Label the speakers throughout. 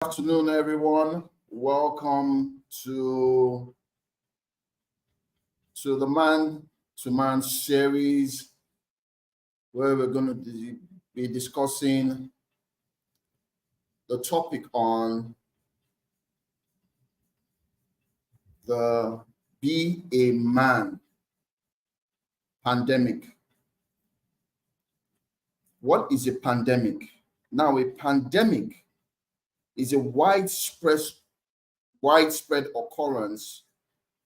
Speaker 1: Afternoon, everyone. Welcome to the Man to Man series, where we're going to be discussing the topic on the Be a Man pandemic. What is a pandemic? Now, a pandemic is a widespread occurrence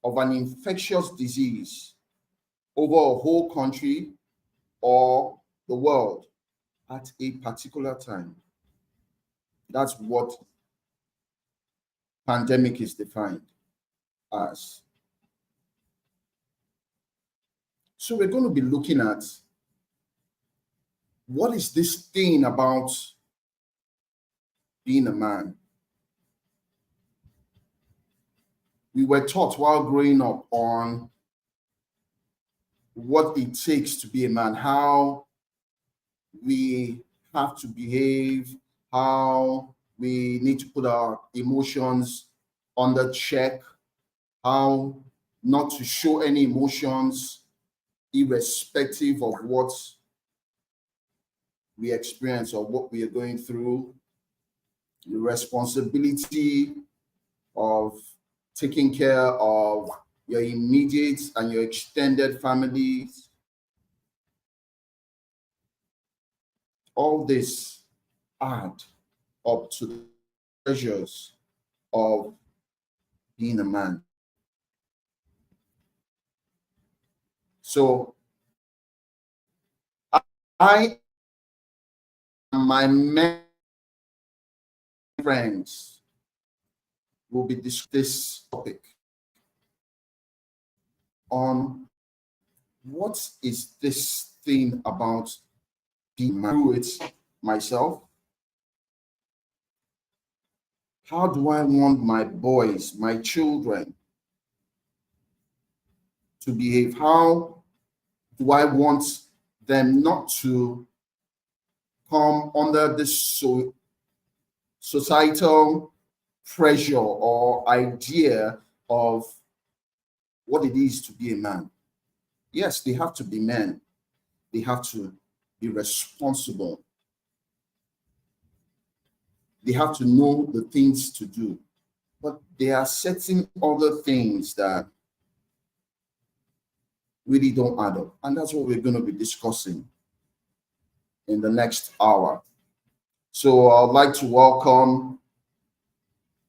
Speaker 1: of an infectious disease over a whole country or the world at a particular time. That's what pandemic is defined as. So we're going to be looking at what is this thing about being a man. We were taught while growing up on what it takes to be a man, how we have to behave, how we need to put our emotions under check, how not to show any emotions irrespective of what we experience or what we are going through, the responsibility of taking care of your immediate and your extended families. All this add up to the pressures of being a man. So I and my men friends will be this topic on what is this thing about being man. Through it myself. How do I want my boys, my children to behave? How do I want them not to come under this societal pressure or idea of what it is to be a man? Yes, they have to be men. They have to be responsible. They have to know the things to do. But there are certain other things that really don't add up. And that's what we're going to be discussing in the next hour. So I'd like to welcome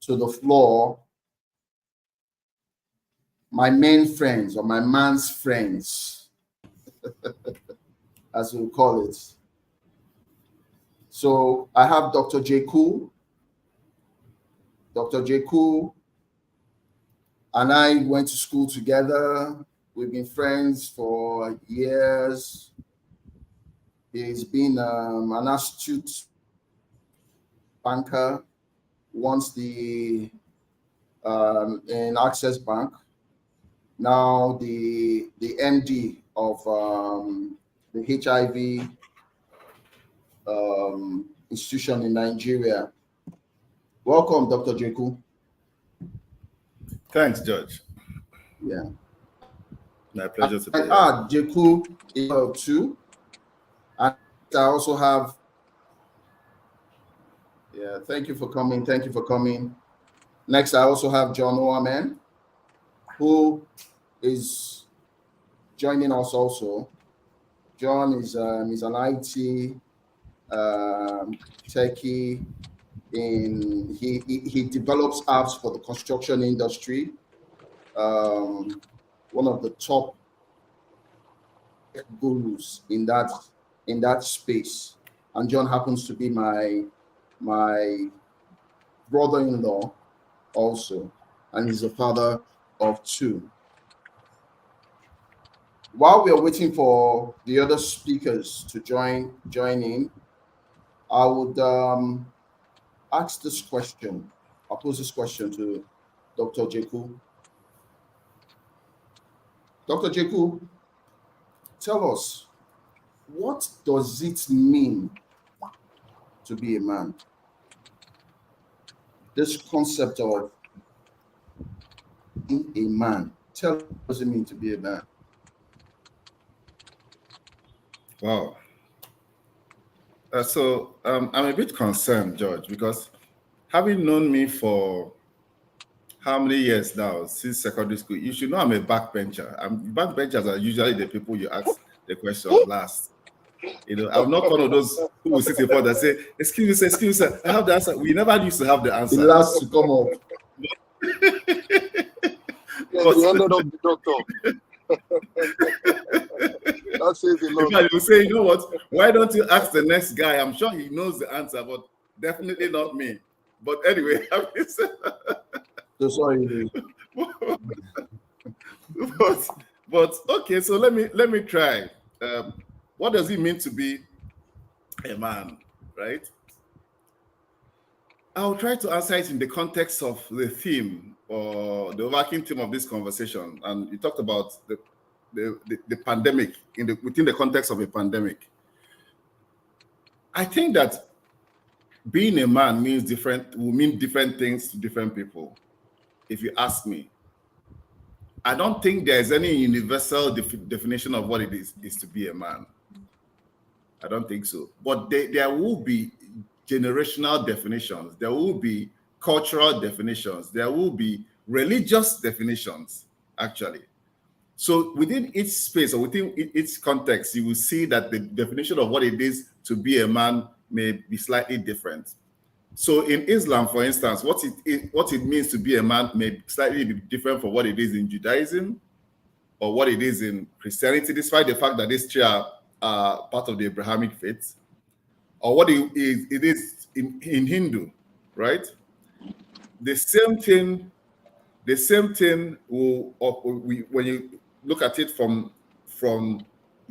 Speaker 1: to the floor my men friends, or my man's friends, as we call it. So I have Dr. J. Cool. Dr. J. Cool and I went to school together. We've been friends for years. He's been an astute banker once in Access Bank. Now the MD of the HIV institution in Nigeria. Welcome, Dr. Jeku.
Speaker 2: Thanks, George.
Speaker 1: Yeah.
Speaker 2: My pleasure to be here.
Speaker 1: Jeku is too. And I also have, thank you for coming. Thank you for coming. Next, I also have John Oamen, who is joining us also. John is an IT techie. He develops apps for the construction industry. One of the top gurus in that space. And John happens to be my brother-in-law also, and he's a father of two. While we are waiting for the other speakers to join in, I would ask this question. I'll pose this question to Dr. Jeku. Dr. Jeku, tell us, what does it mean to be a man? this concept of being a man. Tell us what does it mean to be a man?
Speaker 2: Wow. I'm a bit concerned, George, because having known me for how many years now, since secondary school, you should know I'm a backbencher. Backbenchers are usually the people you ask the question last. You know, I'm not one of those who will sit in front and say, excuse me, sir, I have the answer. We never used to have the answer.
Speaker 1: The last to come up.
Speaker 3: Yes, you ended up the doctor. That says a lot.
Speaker 2: In fact, you say, you know what? Why don't you ask the next guy? I'm sure he knows the answer, but definitely not me. But anyway,
Speaker 1: So sorry.
Speaker 2: but okay. So let me try. What does it mean to be a man? Right. I'll try to answer it in the context of the theme or the overarching theme of this conversation. And you talked about the pandemic within the context of a pandemic. I think that being a man will mean different things to different people. If you ask me, I don't think there's any universal definition of what it is to be a man. I don't think so. But there will be generational definitions. There will be cultural definitions. There will be religious definitions, actually. So within each space or within each context, you will see that the definition of what it is to be a man may be slightly different. So in Islam, for instance, what it means to be a man may slightly be different from what it is in Judaism or what it is in Christianity, despite the fact that these three are part of the Abrahamic faith, or what it is in Hindu, right? The same thing when you look at it from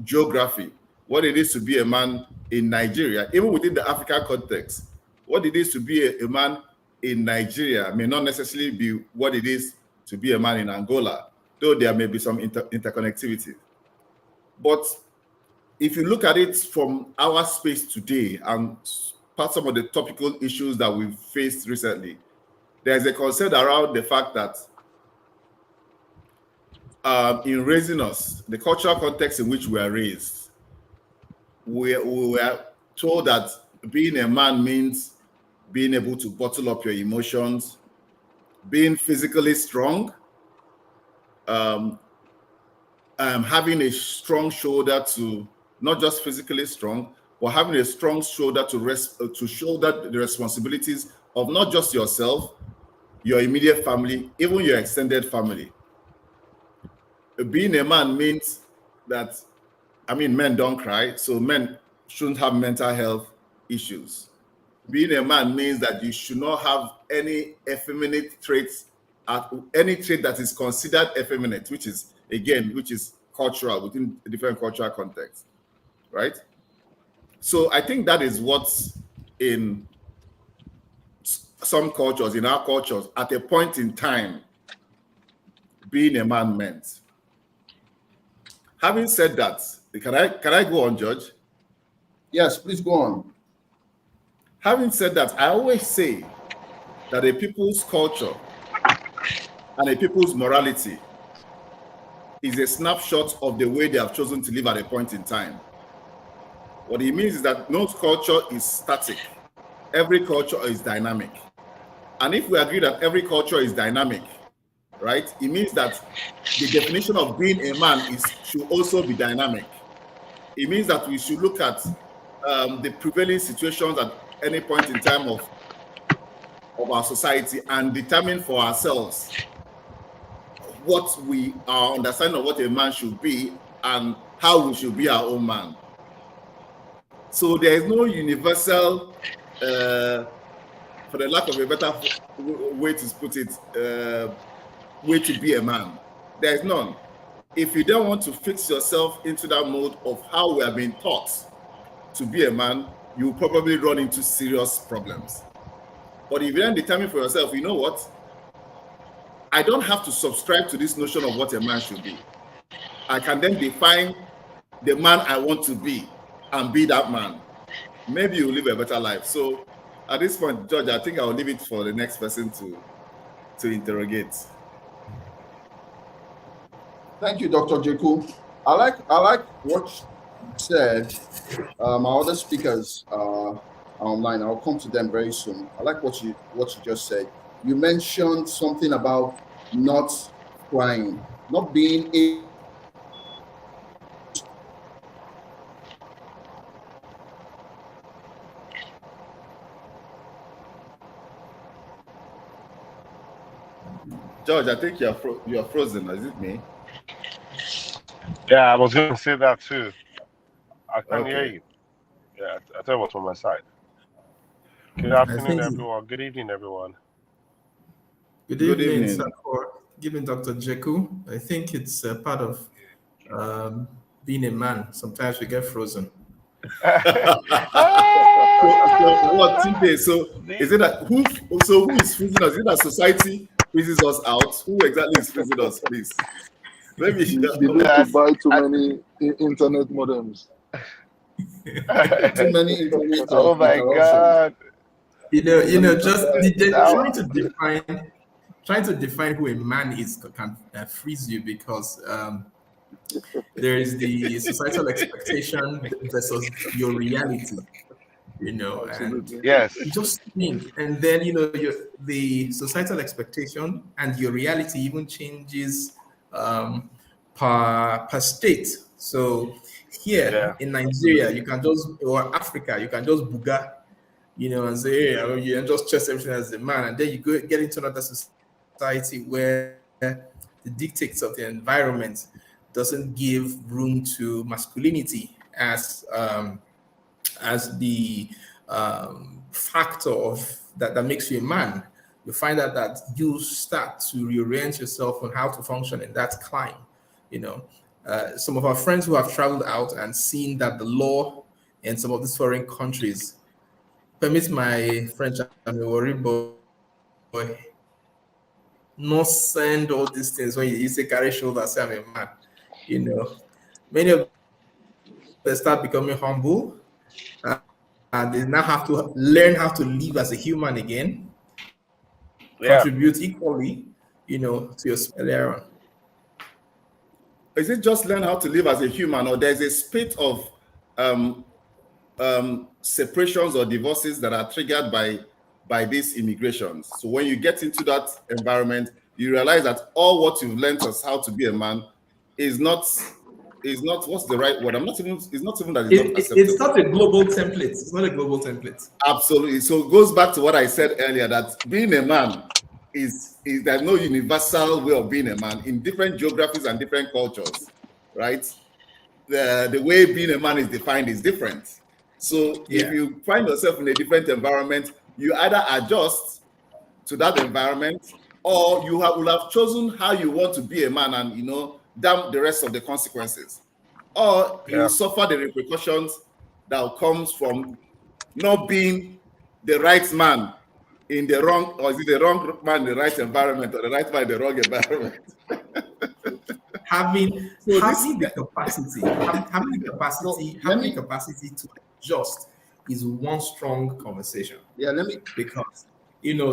Speaker 2: geography, what it is to be a man in Nigeria, even within the African context, what it is to be a man in Nigeria may not necessarily be what it is to be a man in Angola, though there may be some interconnectivity. But if you look at it from our space today and some of the topical issues that we've faced recently, there's a concern around the fact that in raising us, the cultural context in which we are raised, we were told that being a man means being able to bottle up your emotions, being physically strong, having a strong shoulder to not just physically strong, but having a strong shoulder to shoulder the responsibilities of not just yourself, your immediate family, even your extended family. Being a man means that, men don't cry, so men shouldn't have mental health issues. Being a man means that you should not have any effeminate traits, any trait that is considered effeminate, which is cultural within different cultural contexts, right? So I think that is what's in some cultures, in our cultures, at a point in time, being a man meant. Having said that, can I go on, George?
Speaker 1: Yes, please go on.
Speaker 2: Having said that, I always say that a people's culture and a people's morality is a snapshot of the way they have chosen to live at a point in time. What it means is that no culture is static. Every culture is dynamic. And if we agree that every culture is dynamic, right, it means that the definition of being a man should also be dynamic. It means that we should look at the prevailing situations at any point in time of our society and determine for ourselves what our understanding of what a man should be and how we should be our own man. So there is no universal, for the lack of a better way to put it, way to be a man. There is none. If you don't want to fix yourself into that mode of how we have been taught to be a man, you will probably run into serious problems. But if you then determine for yourself, you know what? I don't have to subscribe to this notion of what a man should be. I can then define the man I want to be and be that man. Maybe you'll live a better life. So At this point, George, I think I'll leave it for the next person to interrogate.
Speaker 1: Thank you, Dr. Jeku. I like what you said. My other speakers are online. I'll come to them very soon. I like what you just said. You mentioned something about not crying, not being a
Speaker 2: George, I think you're frozen. Is it me?
Speaker 4: Yeah, I was going to say that too. I can't hear
Speaker 2: Okay.
Speaker 4: you. Yeah, I thought it was from my side. Good
Speaker 5: I
Speaker 4: afternoon,
Speaker 5: think
Speaker 4: everyone. Good evening, everyone.
Speaker 5: good
Speaker 2: Good
Speaker 5: evening, sir,
Speaker 2: evening.
Speaker 5: for giving Dr. Jeku. I think it's part of um, being a man. Sometimes we get frozen.
Speaker 2: So what, TJ? So
Speaker 4: The-
Speaker 2: is it that who is freezing us? Is it that society freezes us out? Who exactly is freezing us, please? Let me
Speaker 3: You need to buy too many internet modems.
Speaker 1: too many internet
Speaker 4: oh my
Speaker 1: interruptions.
Speaker 4: God.
Speaker 5: Just
Speaker 4: Now,
Speaker 5: trying to define who a man is can freeze you because there is the societal expectation versus your reality, and
Speaker 3: Absolutely.
Speaker 4: yes.
Speaker 5: you just think, and then the societal expectation and your reality even changes um, per state. So here
Speaker 4: Yeah.
Speaker 5: in Nigeria, you can just, or Africa, you can just buga, and say, hey, you just chest everything as a man, and then you get into another society where the dictates of the environment doesn't give room to masculinity as the factor of that makes you a man. You find out that you start to reorient yourself on how to function in that climb. You know, some of our friends who have traveled out and seen that the law in some of these foreign countries permits my French, I'm a worry boy, not send all these things when you say carry shoulder, say I'm a man. You know, many of them start becoming humble, and they now have to learn how to live as a human again,
Speaker 4: Yeah.
Speaker 5: contribute equally, to your earlier on.
Speaker 2: Is it just learn how to live as a human, or there's a spate of um, separations or divorces that are triggered by these immigrations? So when you get into that environment, you realize that all what you've learned as how to be a man is not what's the right word? It's not even that it's not
Speaker 5: It's
Speaker 2: acceptable.
Speaker 5: not a global template. It's not a global template.
Speaker 2: Absolutely. So it goes back to what I said earlier, that being a man is there's no universal way of being a man in different geographies and different cultures, right? The way being a man is defined is different. So if
Speaker 5: Yeah.
Speaker 2: you find yourself in a different environment, you either adjust to that environment, or will have chosen how you want to be a man, and damn the rest of the consequences, or you
Speaker 4: Yeah.
Speaker 2: suffer the repercussions that comes from not being the right man in the wrong, or is it the wrong man in the right environment, or the right man in the wrong environment?
Speaker 5: having
Speaker 2: So this,
Speaker 5: having the capacity having the
Speaker 1: So
Speaker 5: capacity
Speaker 1: let
Speaker 5: having the
Speaker 1: me,
Speaker 5: capacity to adjust is one strong conversation,
Speaker 1: yeah, let me,
Speaker 5: because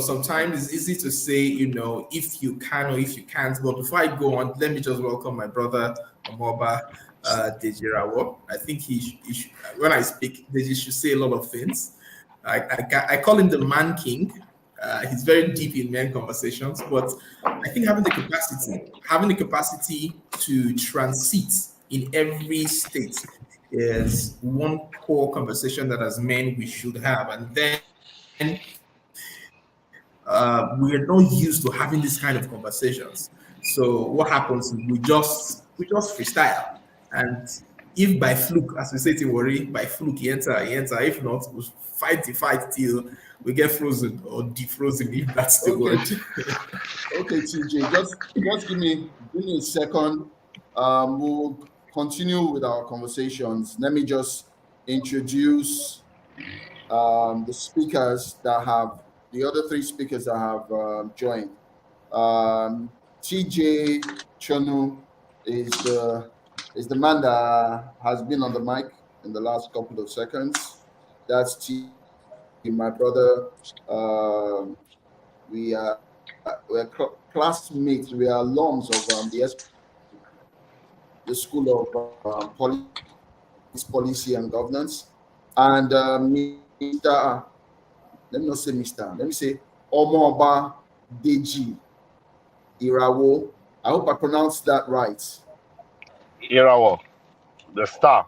Speaker 5: sometimes it's easy to say if you can or if you can't. But before I go on, let me just welcome my brother Omoba Dejirawo. I think when I speak, Deji should say a lot of things. I call him the man king. He's very deep in men conversations, but I think having the capacity to transit in every state is one core conversation that as men we should have. And then we're not used to having this kind of conversations. So what happens is we just freestyle, and if by fluke, as we say to worry, by fluke he enter. If not, we'll fight the fight till we get frozen or defrozen, if that's the
Speaker 1: okay,
Speaker 5: word.
Speaker 1: okay, TJ, just give me a second. We'll continue with our conversations. Let me just introduce the other three speakers that have joined. TJ Chonu is the man that has been on the mic in the last couple of seconds. That's my brother. We are we're classmates. We are alums of the School of Policy and Governance. And Mr. Let me not say Mr. Let me say Omoba Deji Irawo. I hope I pronounced that right.
Speaker 4: Irawo, the star.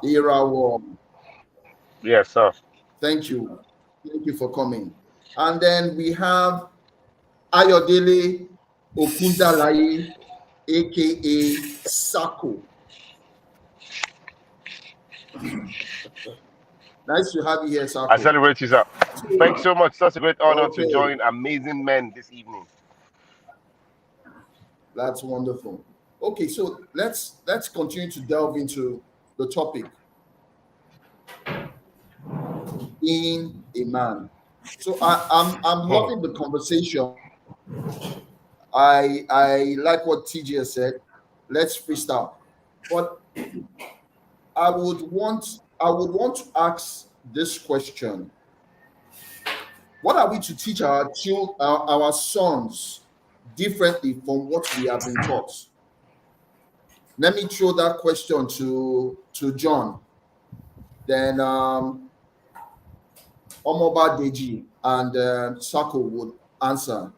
Speaker 1: Irawo.
Speaker 4: Yes, sir.
Speaker 1: Thank you. Thank you for coming. And then we have Ayodele Okundalaye, aka Sako. Nice to have you here,
Speaker 4: I
Speaker 1: Sako.
Speaker 4: celebrate you, sir. Thanks so much. Such a great honor to
Speaker 1: Okay.
Speaker 4: join amazing men this evening.
Speaker 1: That's wonderful. Okay, so let's continue to delve into the topic. Being a man. So I'm loving the conversation. I like what TJ has said. Let's freestyle. But I would want to ask this question. What are we to teach our sons differently from what we have been taught? Let me throw that question to John. Then Omoba Deji and Sako would answer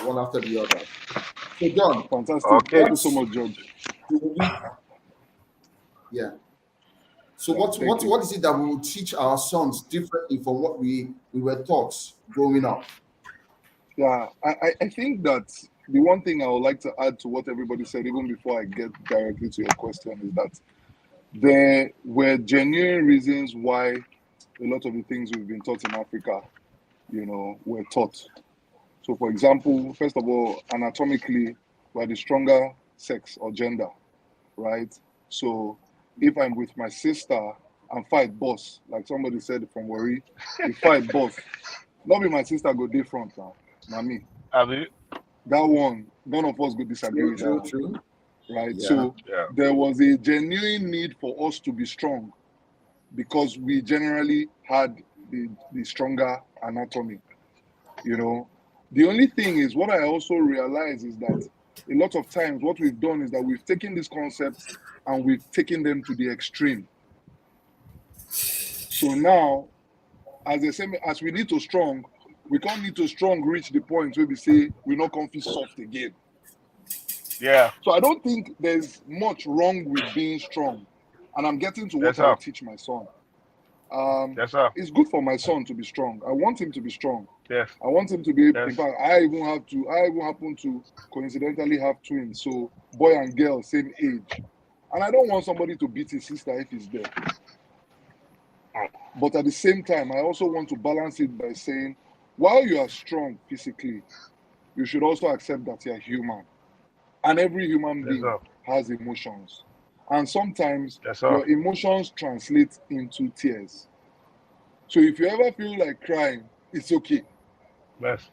Speaker 1: one after the other. So John,
Speaker 3: Fantastic.
Speaker 4: Okay.
Speaker 3: Thank you so much, George.
Speaker 1: Yeah. So
Speaker 3: Yeah, thank you.
Speaker 1: what is it that we will teach our sons differently from what we were taught growing up?
Speaker 3: Yeah, I think that the one thing I would like to add to what everybody said, even before I get directly to your question, is that there were genuine reasons why a lot of the things we've been taught in Africa, were taught. So, for example, first of all, anatomically, we're the stronger sex or gender, right? So, if I'm with my sister and fight boss, like somebody said from Worry, we fight boss. Not be my sister go different now, not me.
Speaker 4: Abi?
Speaker 3: That one, none of us could disagree with that one,
Speaker 1: True.
Speaker 3: right?
Speaker 1: Yeah.
Speaker 3: So
Speaker 4: Yeah.
Speaker 3: there was a genuine need for us to be strong because we generally had the stronger anatomy. The only thing is, what I also realize is that a lot of times what we've done is that we've taken these concepts and we've taken them to the extreme. So now, as they say, as we need to strong, we can't need to strong reach the point where we say we're not going to feel soft again.
Speaker 4: Yeah.
Speaker 3: So I don't think there's much wrong with being strong. And I'm getting to what
Speaker 4: Yes,
Speaker 3: I will
Speaker 4: sir.
Speaker 3: teach my son.
Speaker 4: Yes, sir.
Speaker 3: It's good for my son to be strong. I want him to be strong.
Speaker 4: Yes.
Speaker 3: I want him to be.
Speaker 4: Yes.
Speaker 3: In fact, I even happen to coincidentally have twins. So boy and girl, same age. And I don't want somebody to beat his sister if he's there. But at the same time, I also want to balance it by saying, while you are strong physically, you should also accept that you are human. And every human
Speaker 4: Yes,
Speaker 3: being
Speaker 4: sir.
Speaker 3: has emotions. And sometimes
Speaker 4: Yes, sir.
Speaker 3: your emotions translate into tears. So if you ever feel like crying, it's okay.
Speaker 4: Yes.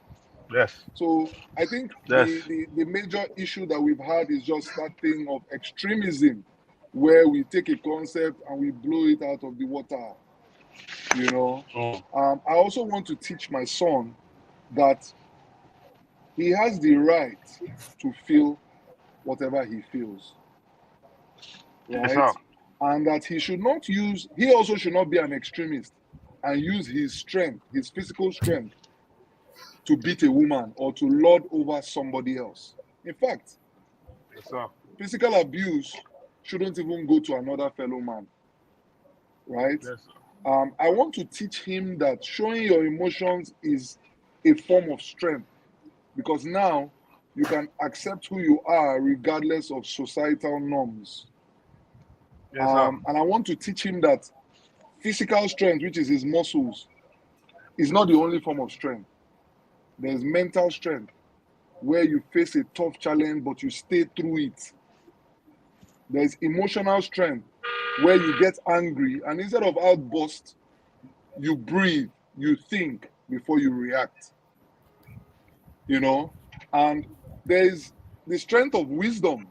Speaker 4: Yes.
Speaker 3: So I think
Speaker 4: Yes.
Speaker 3: the major issue that we've had is just that thing of extremism, where we take a concept and we blow it out of the water. I also want to teach my son that he has the right to feel whatever he feels,
Speaker 4: Yes,
Speaker 3: right?
Speaker 4: sir.
Speaker 3: And that he also should not be an extremist and use his strength, his physical strength, to beat a woman or to lord over somebody else. In fact,
Speaker 4: Yes, sir.
Speaker 3: physical abuse shouldn't even go to another fellow man, right?
Speaker 4: Yes, sir.
Speaker 3: I want to teach him that showing your emotions is a form of strength, because now you can accept who you are regardless of societal norms.
Speaker 4: Yes, sir.
Speaker 3: And I want to teach him that physical strength, which is his muscles, is not the only form of strength. There's mental strength, where you face a tough challenge, but you stay through it. There's emotional strength, where you get angry, and instead of outburst, you breathe, you think before you react. And there's the strength of wisdom.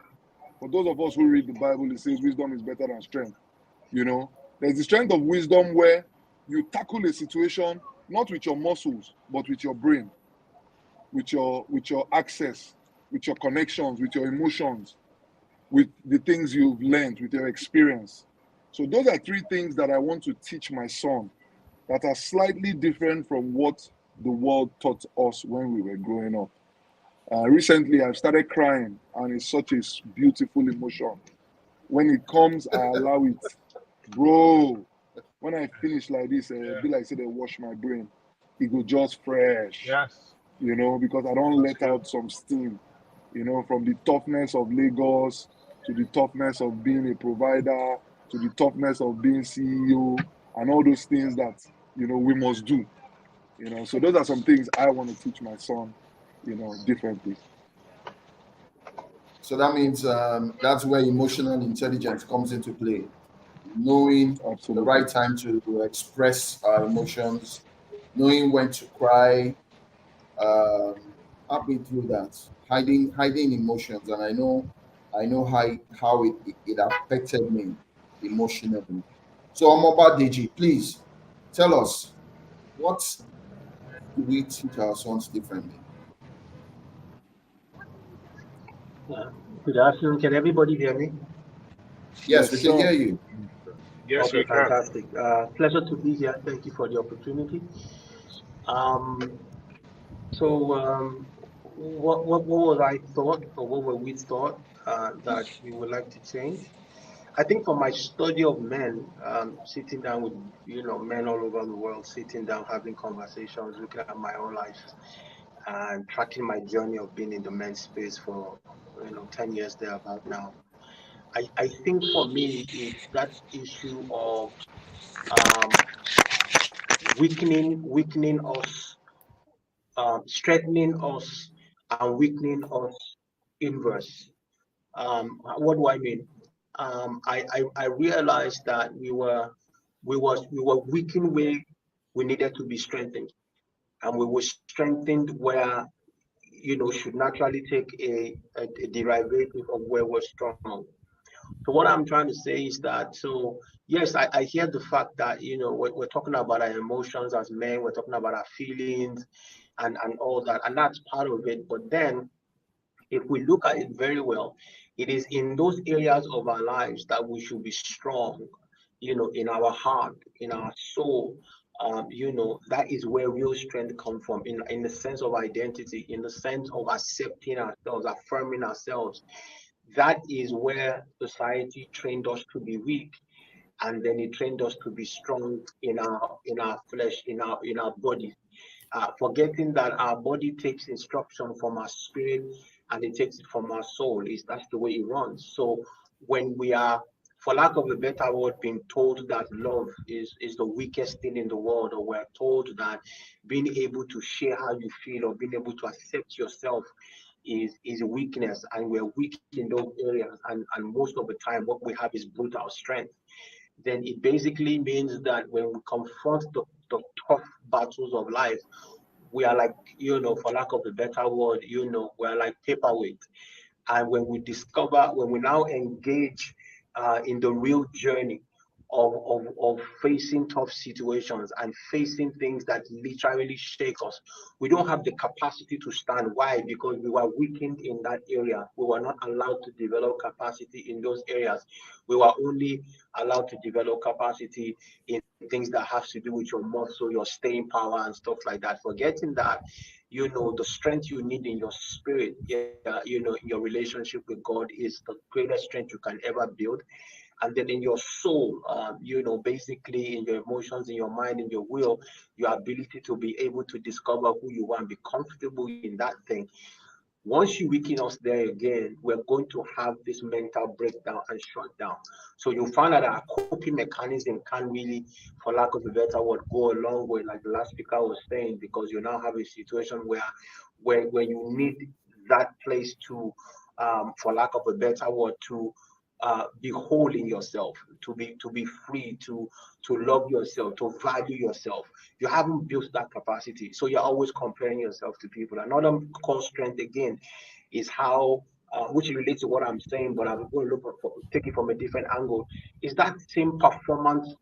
Speaker 3: For those of us who read the Bible, it says wisdom is better than strength. There's the strength of wisdom where you tackle a situation not with your muscles, but with your brain, with your access, with your connections, with your emotions, with the things you've learned, with your experience. So those are three things that I want to teach my son that are slightly different from what the world taught us when we were growing up. Recently, I've started crying, and it's such a beautiful emotion. When it comes, I allow it. Bro, when I finish like this, be like say they wash my brain. It go just fresh,
Speaker 4: Yes.
Speaker 3: you know, because I don't
Speaker 4: That's
Speaker 3: let
Speaker 4: good.
Speaker 3: out some steam, you know, from the toughness of Lagos to the toughness of being a provider to the toughness of being CEO and all those things that, you know, we must do, you know. So those are some things I want to teach my son, you know, differently.
Speaker 1: So that means that's where emotional intelligence comes into play. Knowing the
Speaker 3: Absolutely.
Speaker 1: right time to express our emotions, knowing when to cry. Um, I've been through that, hiding emotions, and I know how it affected me emotionally. So, Omoba Deji, please tell us what do we teach our sons differently?
Speaker 6: Uh, Good afternoon. Can everybody hear me?
Speaker 1: Yes,
Speaker 3: Yes,
Speaker 1: we can
Speaker 3: sir.
Speaker 1: hear you.
Speaker 4: Yes,
Speaker 6: Okay,
Speaker 4: we can.
Speaker 6: fantastic. Pleasure to be here. Thank you for the opportunity. Um, what was I thought, or what were we thought that we would like to change? I think from my study of men, sitting down with men all over the world, sitting down, having conversations, looking at my own life, and tracking my journey of being in the men's space for 10 years thereabout now. I think for me it's that issue of um, weakening us, strengthening us, and weakening us inverse. What do I mean? I realized that we were weakened where we needed to be strengthened, and we were strengthened where should naturally take a derivative of where we're strong. So what I'm trying to say is that, so yes, I hear the fact that we're talking about our emotions as men, we're talking about our feelings and all that, and that's part of it. But then if we look at it very well, it is in those areas of our lives that we should be strong, in our heart, in our soul. That is where real strength comes from, in the sense of identity, in the sense of accepting ourselves, affirming ourselves. That is where society trained us to be weak, and then it trained us to be strong in our flesh, in our bodies, forgetting that our body takes instruction from our spirit and it takes it from our soul. That's the way it runs. So when we are, for lack of a better word, being told that love is the weakest thing in the world, or we're told that being able to share how you feel or being able to accept yourself is a weakness, and we're weak in those areas, and most of the time what we have is brutal strength, then it basically means that when we confront the tough battles of life, we are like, for lack of a better word, we're like paperweight. And when we now engage in the real journey of facing tough situations and facing things that literally shake us, we don't have the capacity to stand. Why? Because we were weakened in that area. We were not allowed to develop capacity in those areas. We were only allowed to develop capacity in things that have to do with your muscle, your staying power, and stuff like that. Forgetting that, the strength you need in your spirit, in your relationship with God is the greatest strength you can ever build. And then in your soul, basically in your emotions, in your mind, in your will, your ability to be able to discover who you are and be comfortable in that thing. Once you weaken us there again, we're going to have this mental breakdown and shutdown. So you find that our coping mechanism can't really, for lack of a better word, go along with, like the last speaker was saying, because you now have a situation where you need that place to, for lack of a better word, to be whole in yourself, to be free, to love yourself, to value yourself. You haven't built that capacity, so you're always comparing yourself to people. Another core strength again is how, which relates to what I'm saying, but I'm going to take it from a different angle. Is that same performance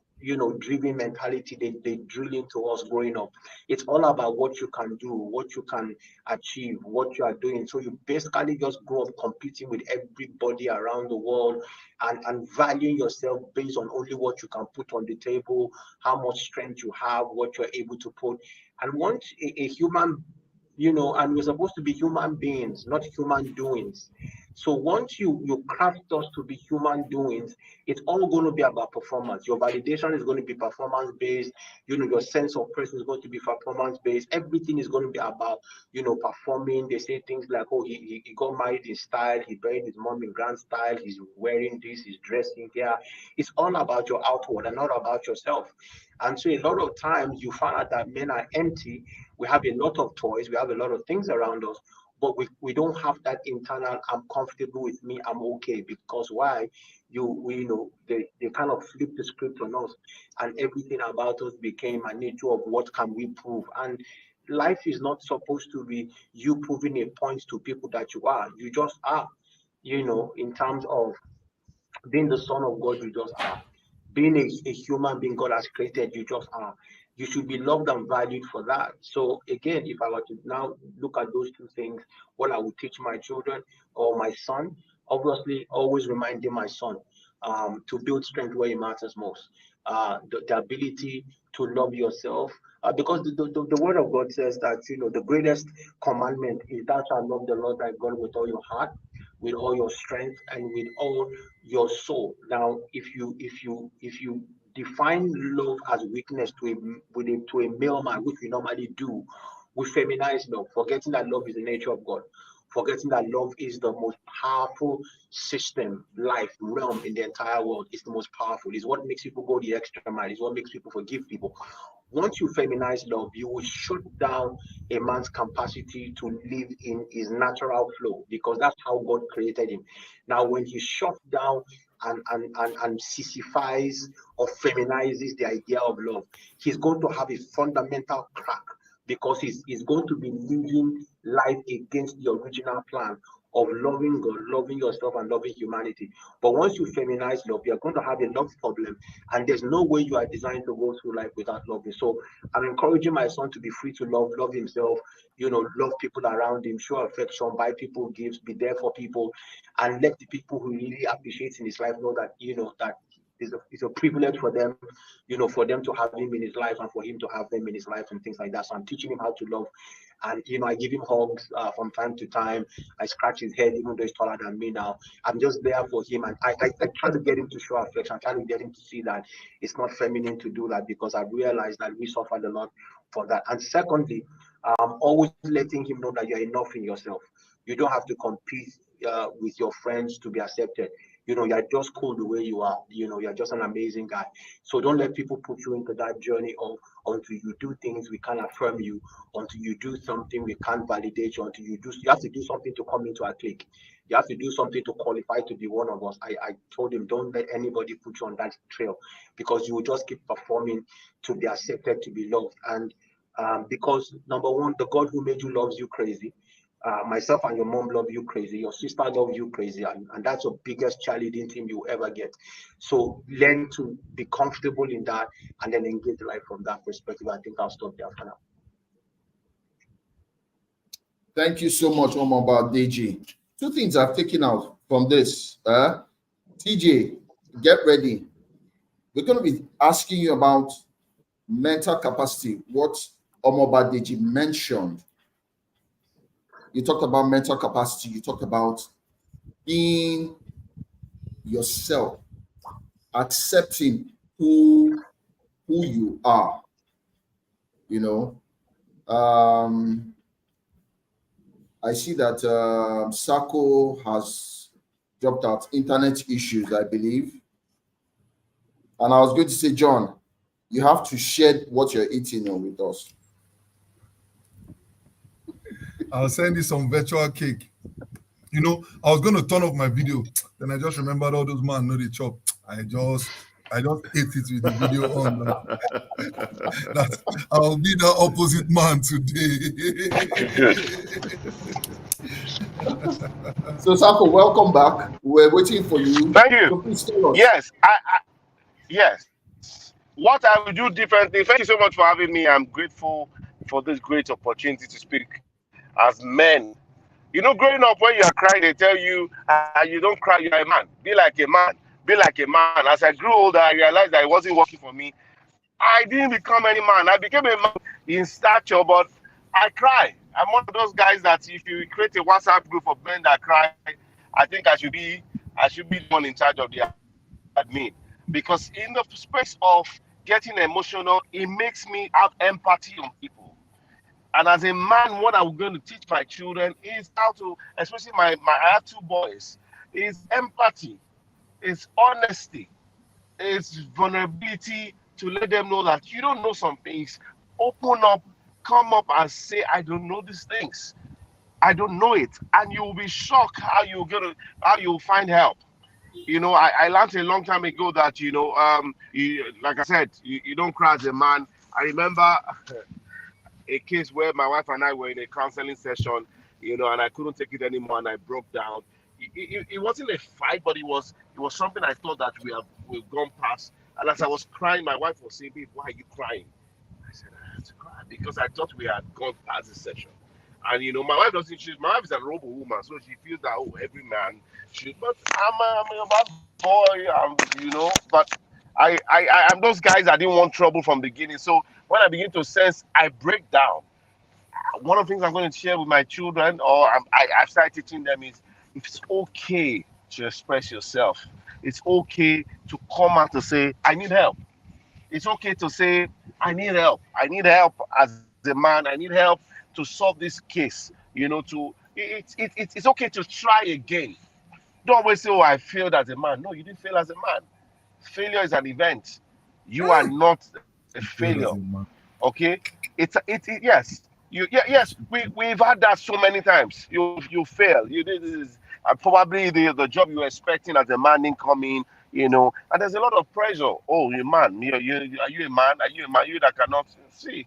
Speaker 6: driven mentality they drill into us growing up. It's all about what you can do, what you can achieve, what you are doing. So you basically just grow up competing with everybody around the world, and valuing yourself based on only what you can put on the table, how much strength you have, what you're able to put. And once a human, and we're supposed to be human beings, not human doings. So once you craft us to be human doings, it's all going to be about performance. Your validation is going to be performance based. Your sense of person is going to be performance based. Everything is going to be about, performing. They say things like, oh, he got married in style, he buried his mom in grand style, he's wearing this, he's dressing here. It's all about your outward and not about yourself. And so a lot of times you find out that men are empty. We have a lot of toys, we have a lot of things around us, but we don't have that internal, I'm comfortable with me, I'm okay. Because why? They kind of flipped the script on us, and everything about us became a nature of what can we prove. And life is not supposed to be you proving a point to people that you are. You just are, in terms of being the son of God, you just are. Being a human being God has created, you just are. You should be loved and valued for that. So again, if I were to now look at those two things, what I would teach my children or my son, obviously always reminding my son to build strength where it matters most. The ability to love yourself. Because the word of God says that, the greatest commandment is thou shalt love the Lord thy God with all your heart, with all your strength, and with all your soul. Now, if you define love as weakness to a male man, which we normally do, we feminize love, forgetting that love is the nature of God, forgetting that love is the most powerful system, life, realm in the entire world. It's the most powerful. It's what makes people go the extra mile. It's what makes people forgive people. Once you feminize love, you will shut down a man's capacity to live in his natural flow, because that's how God created him. Now, when he shuts down and sissifies or feminizes the idea of love, he's going to have a fundamental crack, because he's going to be living life against the original plan of loving God, loving yourself, and loving humanity. But once you feminize love, you're going to have a love problem, and there's no way you are designed to go through life without loving. So I'm encouraging my son to be free to love himself, love people around him, show affection, buy people gifts, be there for people, and let the people who really appreciate in his life know that, that it's a privilege for them, for them to have him in his life, and for him to have them in his life, and things like that. So I'm teaching him how to love. And, I give him hugs from time to time. I scratch his head, even though he's taller than me now. I'm just there for him. And I try to get him to show affection. I try to get him to see that it's not feminine to do that, because I realize that we suffered a lot for that. And secondly, always letting him know that you're enough in yourself. You don't have to compete with your friends to be accepted. You're just cool the way you are. You're just an amazing guy. So don't let people put you into that journey of, until you do things, we can't affirm you. Until you do something, we can't validate you. Until you have to do something to come into our clique. You have to do something to qualify to be one of us. I told him, don't let anybody put you on that trail, because you will just keep performing to be accepted, to be loved. And because number one, the God who made you loves you crazy. Myself and your mom love you crazy. Your sister love you crazy, and that's the biggest cheerleading team you ever get. So learn to be comfortable in that, and then engage life from that perspective. I think I'll stop there for now.
Speaker 1: Thank you so much, Omar Deji. Two things I've taken out from this. TJ, get ready. We're going to be asking you about mental capacity, what Omar Deji mentioned. You talked about mental capacity. You talked about being yourself, accepting who you are. I see that Sako has dropped out. Internet issues, I believe. And I was going to say, John, you have to share what you're eating with us.
Speaker 7: I'll send you some virtual cake. I was going to turn off my video. Then I just remembered all those man know the chop. I just ate it with the video on. That I'll be the opposite man today.
Speaker 1: So, Sako, welcome back. We're waiting for you.
Speaker 4: Thank you.
Speaker 1: So please tell us.
Speaker 4: Yes, yes. what I will do differently. Thank you so much for having me. I'm grateful for this great opportunity to speak as men. You know, growing up, when you are crying, they tell you, you don't cry, you're a man. Be like a man. Be like a man. As I grew older, I realized that it wasn't working for me. I didn't become any man. I became a man in stature, but I cry. I'm one of those guys that if you create a WhatsApp group of men that cry, I think I should be the one in charge of the admin. Because in the space of getting emotional, it makes me have empathy on people. And as a man, what I'm going to teach my children is how to, especially I have two boys, is empathy, is honesty, is vulnerability to let them know that you don't know some things. Open up, come up and say, I don't know these things. I don't know it. And you'll be shocked how you'll find help. I learned a long time ago that, like I said, you don't cry as a man. I remember a case where my wife and I were in a counseling session, and I couldn't take it anymore, and I broke down. It wasn't a fight, but it was something I thought that we've gone past. And as I was crying, my wife was saying, "Babe, why are you crying?" I said, "I had to cry because I thought we had gone past this session." And my wife doesn't. My wife is a robo woman, so she feels that every man should. But I'm a bad boy, But I'm those guys that didn't want trouble from the beginning. So when I begin to sense, I break down. One of the things I'm going to share with my children, or I've started teaching them, is it's okay to express yourself. It's okay to come out to say, I need help. It's okay to say, I need help. I need help as a man. I need help to solve this case. It's okay to try again. Don't always say, oh, I failed as a man. No, you didn't fail as a man. Failure is an event. You are not a failure.
Speaker 7: Fail as a man.
Speaker 4: Okay, yes, yes, we've had that so many times. You fail, you did this, and probably the job you were expecting as a man didn't come in, and there's a lot of pressure. Oh, you man, are you a man, you that cannot see.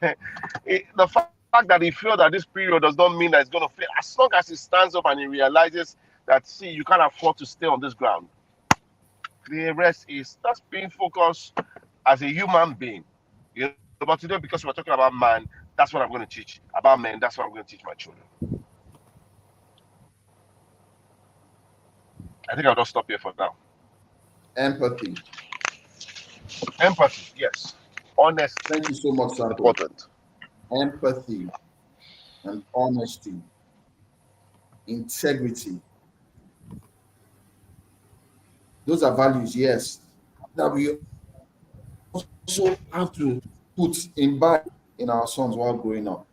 Speaker 4: The fact that he feel that this period does not mean that it's going to fail. As long as he stands up and he realizes that, see, you can't afford to stay on this ground, the rest is that's being focused as a human being. But today, because we're talking about man, that's what I'm going to teach. About men, that's what I'm going to teach my children. I think I'll just stop here for now.
Speaker 1: Empathy.
Speaker 4: Empathy, yes. Honesty.
Speaker 1: Thank you so much,
Speaker 4: Is
Speaker 1: Santo.
Speaker 4: important.
Speaker 1: Empathy and honesty, integrity. Those are values, yes, that we also have to put in our sons while growing up.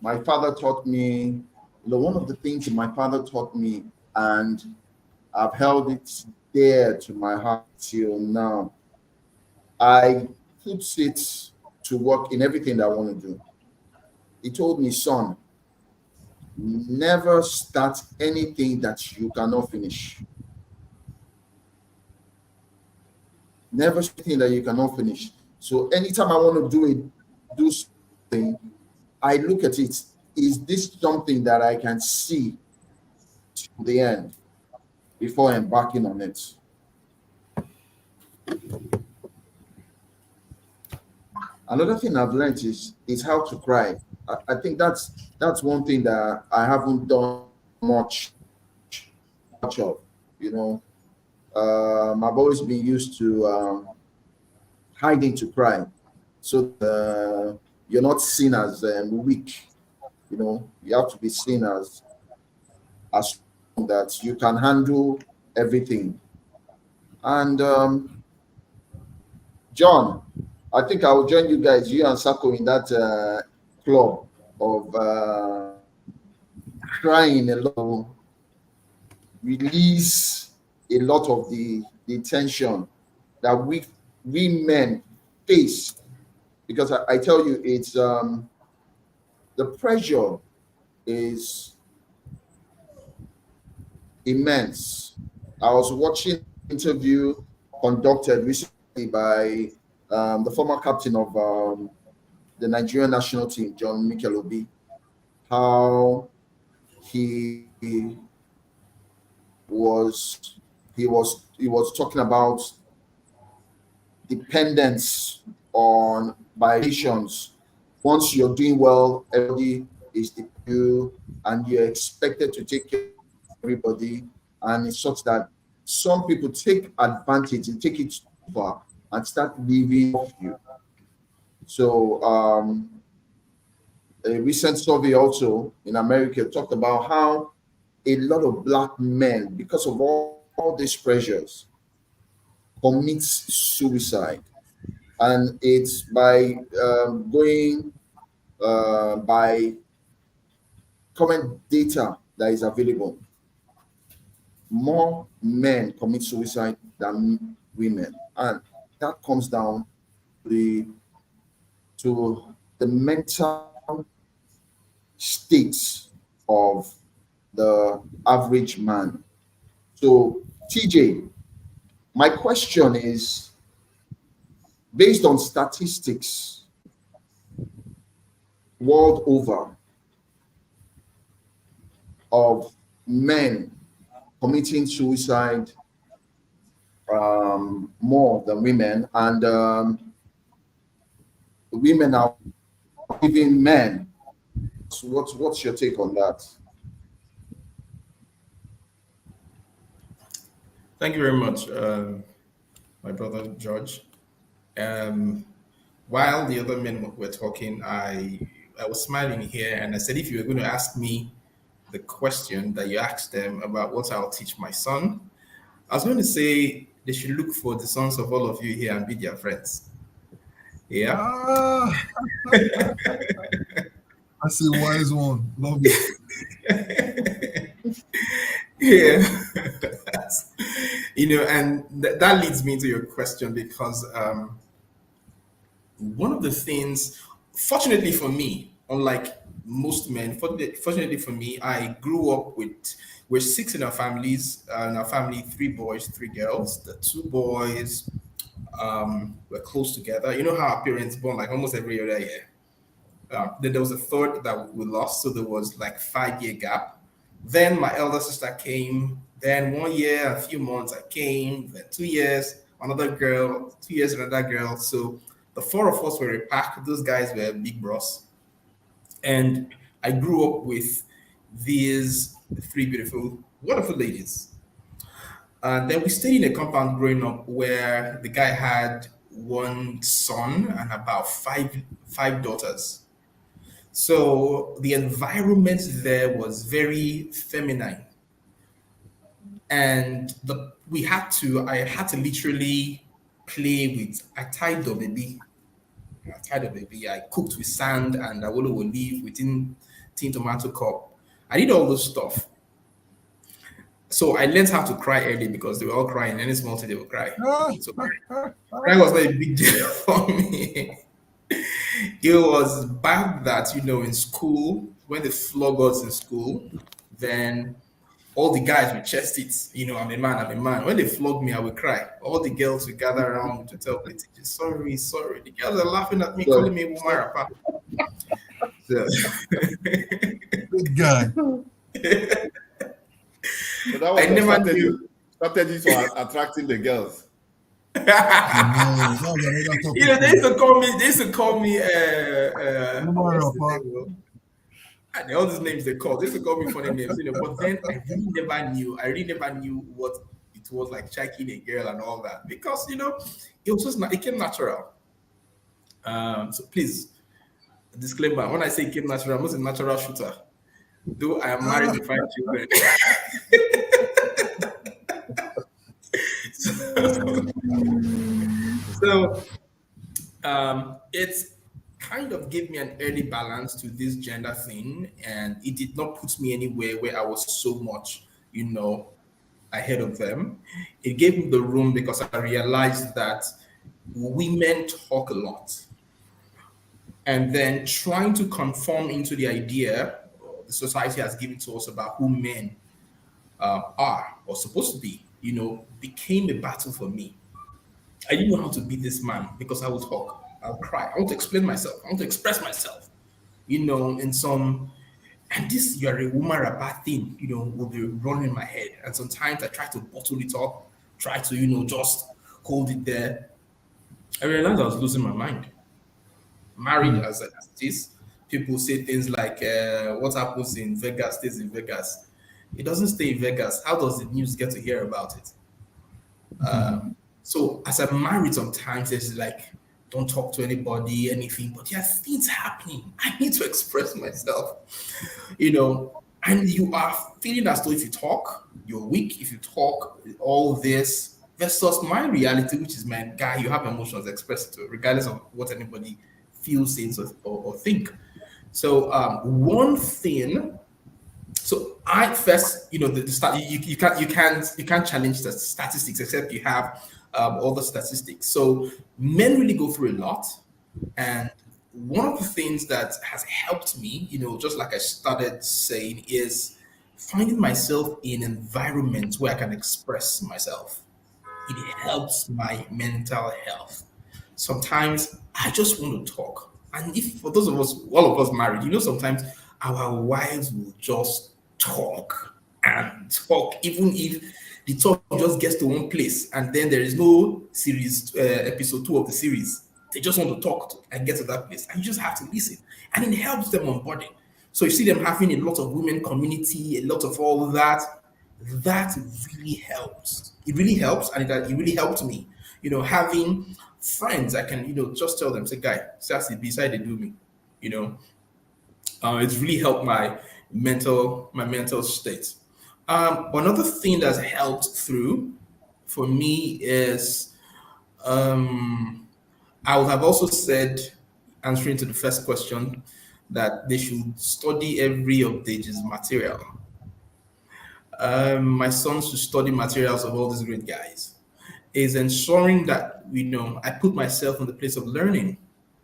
Speaker 1: My father taught me, one of the things my father taught me, and I've held it dear to my heart till now. I put it to work in everything that I want to do. He told me, son, never start anything that you cannot finish. Never something that you cannot finish. So anytime I want to do something, I look at it. Is this something that I can see to the end before embarking on it? Another thing I've learned is how to cry. I think that's one thing that I haven't done much of. I've always been used to hiding to cry, so you're not seen as weak. You have to be seen as that you can handle everything. And John, I think I will join you guys, you and Sako, in that club of crying a lot, release a lot of the tension that we men face, because I tell you, it's the pressure is immense. I was watching an interview conducted recently by the former captain of the Nigerian national team, John Mikel Obi, how he was he was talking about dependence on by nations. Once you're doing well, everybody is the you, and you're expected to take care of everybody. And it's such that some people take advantage and take it over and start living off you. So a recent survey also in America talked about how a lot of black men, because of all these pressures, commits suicide. And it's by going by current data that is available. More men commit suicide than women, and that comes down to the mental states of the average man. So, TJ, my question is based on statistics world over of men committing suicide more than women, and women are even men. So what's your take on that?
Speaker 5: Thank you very much, my brother George. Um, while the other men were talking, I was smiling here, and I said, if you were going to ask me the question that you asked them about what I'll teach my son, I was going to say they should look for the sons of all of you here and be their friends. Yeah.
Speaker 7: Ah, that's a wise one. Love it.
Speaker 5: Yeah. And that leads me to your question because one of the things, fortunately for me, unlike most men, fortunately for me, I grew up we're six in our families. In our family, three boys, three girls. The two boys were close together. You know how our parents born like almost every other year. Then there was a third that we lost, so there was like 5 year gap. Then my elder sister came. Then 1 year, a few months, I came. Then 2 years, another girl. 2 years, another girl. So the four of us were a pack. Those guys were big bros. And I grew up with these three beautiful, wonderful ladies. Then we stayed in a compound growing up where the guy had one son and about five daughters. So the environment there was very feminine, and I had to literally play with. I tied the baby. I cooked with sand and I will leave within tin tomato cup. I did all those stuff. So I learned how to cry early because they were all crying. Any small thing they would cry. So crying was not a big deal for me. It was bad that, in school, when they flog us in school, then all the guys would chest it, I'm a man, I'm a man. When they flog me, I would cry. All the girls would gather around to tell the teacher, sorry, sorry. The girls are laughing at me, calling me woman rapper. So,
Speaker 7: Good guy.
Speaker 2: So that was
Speaker 5: I never
Speaker 2: strategy for attracting the girls.
Speaker 5: They used to call me and all these names they call. They used to call me funny names, But then I really never knew what it was like checking a girl and all that because it was just it came natural. So please, disclaimer: when I say it came natural, I'm not a natural shooter. Though I am married with 5 children. So it's kind of gave me an early balance to this gender thing, and it did not put me anywhere where I was so much, ahead of them. It gave me the room because I realized that women talk a lot. And then trying to conform into the idea the society has given to us about who men are or supposed to be, became a battle for me. I didn't know how to be this man because I would talk, I'll cry, I want to explain myself, I want to express myself, in some, and this you're a woman rapper thing, will be running in my head. And sometimes I try to bottle it up, try to, just hold it there. I realized I was losing my mind. Married as it is, people say things like, what happens in Vegas stays in Vegas. It doesn't stay in Vegas. How does the news get to hear about it? So as I'm married, sometimes it's like, don't talk to anybody, anything, but there are things happening. I need to express myself, and you are feeling as though if you talk, you're weak. If you talk, all this versus my reality, which is, man, guy, you have emotions, express it to, regardless of what anybody feels, says, or think. So one thing. So I first, the start. You can't challenge the statistics except you have all the statistics. So men really go through a lot, and one of the things that has helped me, just like I started saying, is finding myself in environments where I can express myself. It helps my mental health. Sometimes I just want to talk. And if for those of us, all of us married, sometimes our wives will just talk and talk, even if the talk just gets to one place and then there is no series, episode 2 of the series. They just want to talk and get to that place. And you just have to listen. And it helps them on body. So you see them having a lot of women community, a lot of all that. That really helps. It really helps, and it really helped me. Having friends, I can just tell them, say, guy, sassy beside they do me. You know, it's really helped my mental state. Another thing that's helped through for me is I would have also said, answering to the first question, that they should study every of Deji's material. My sons should study materials of all these great guys. Is ensuring that I put myself in the place of learning,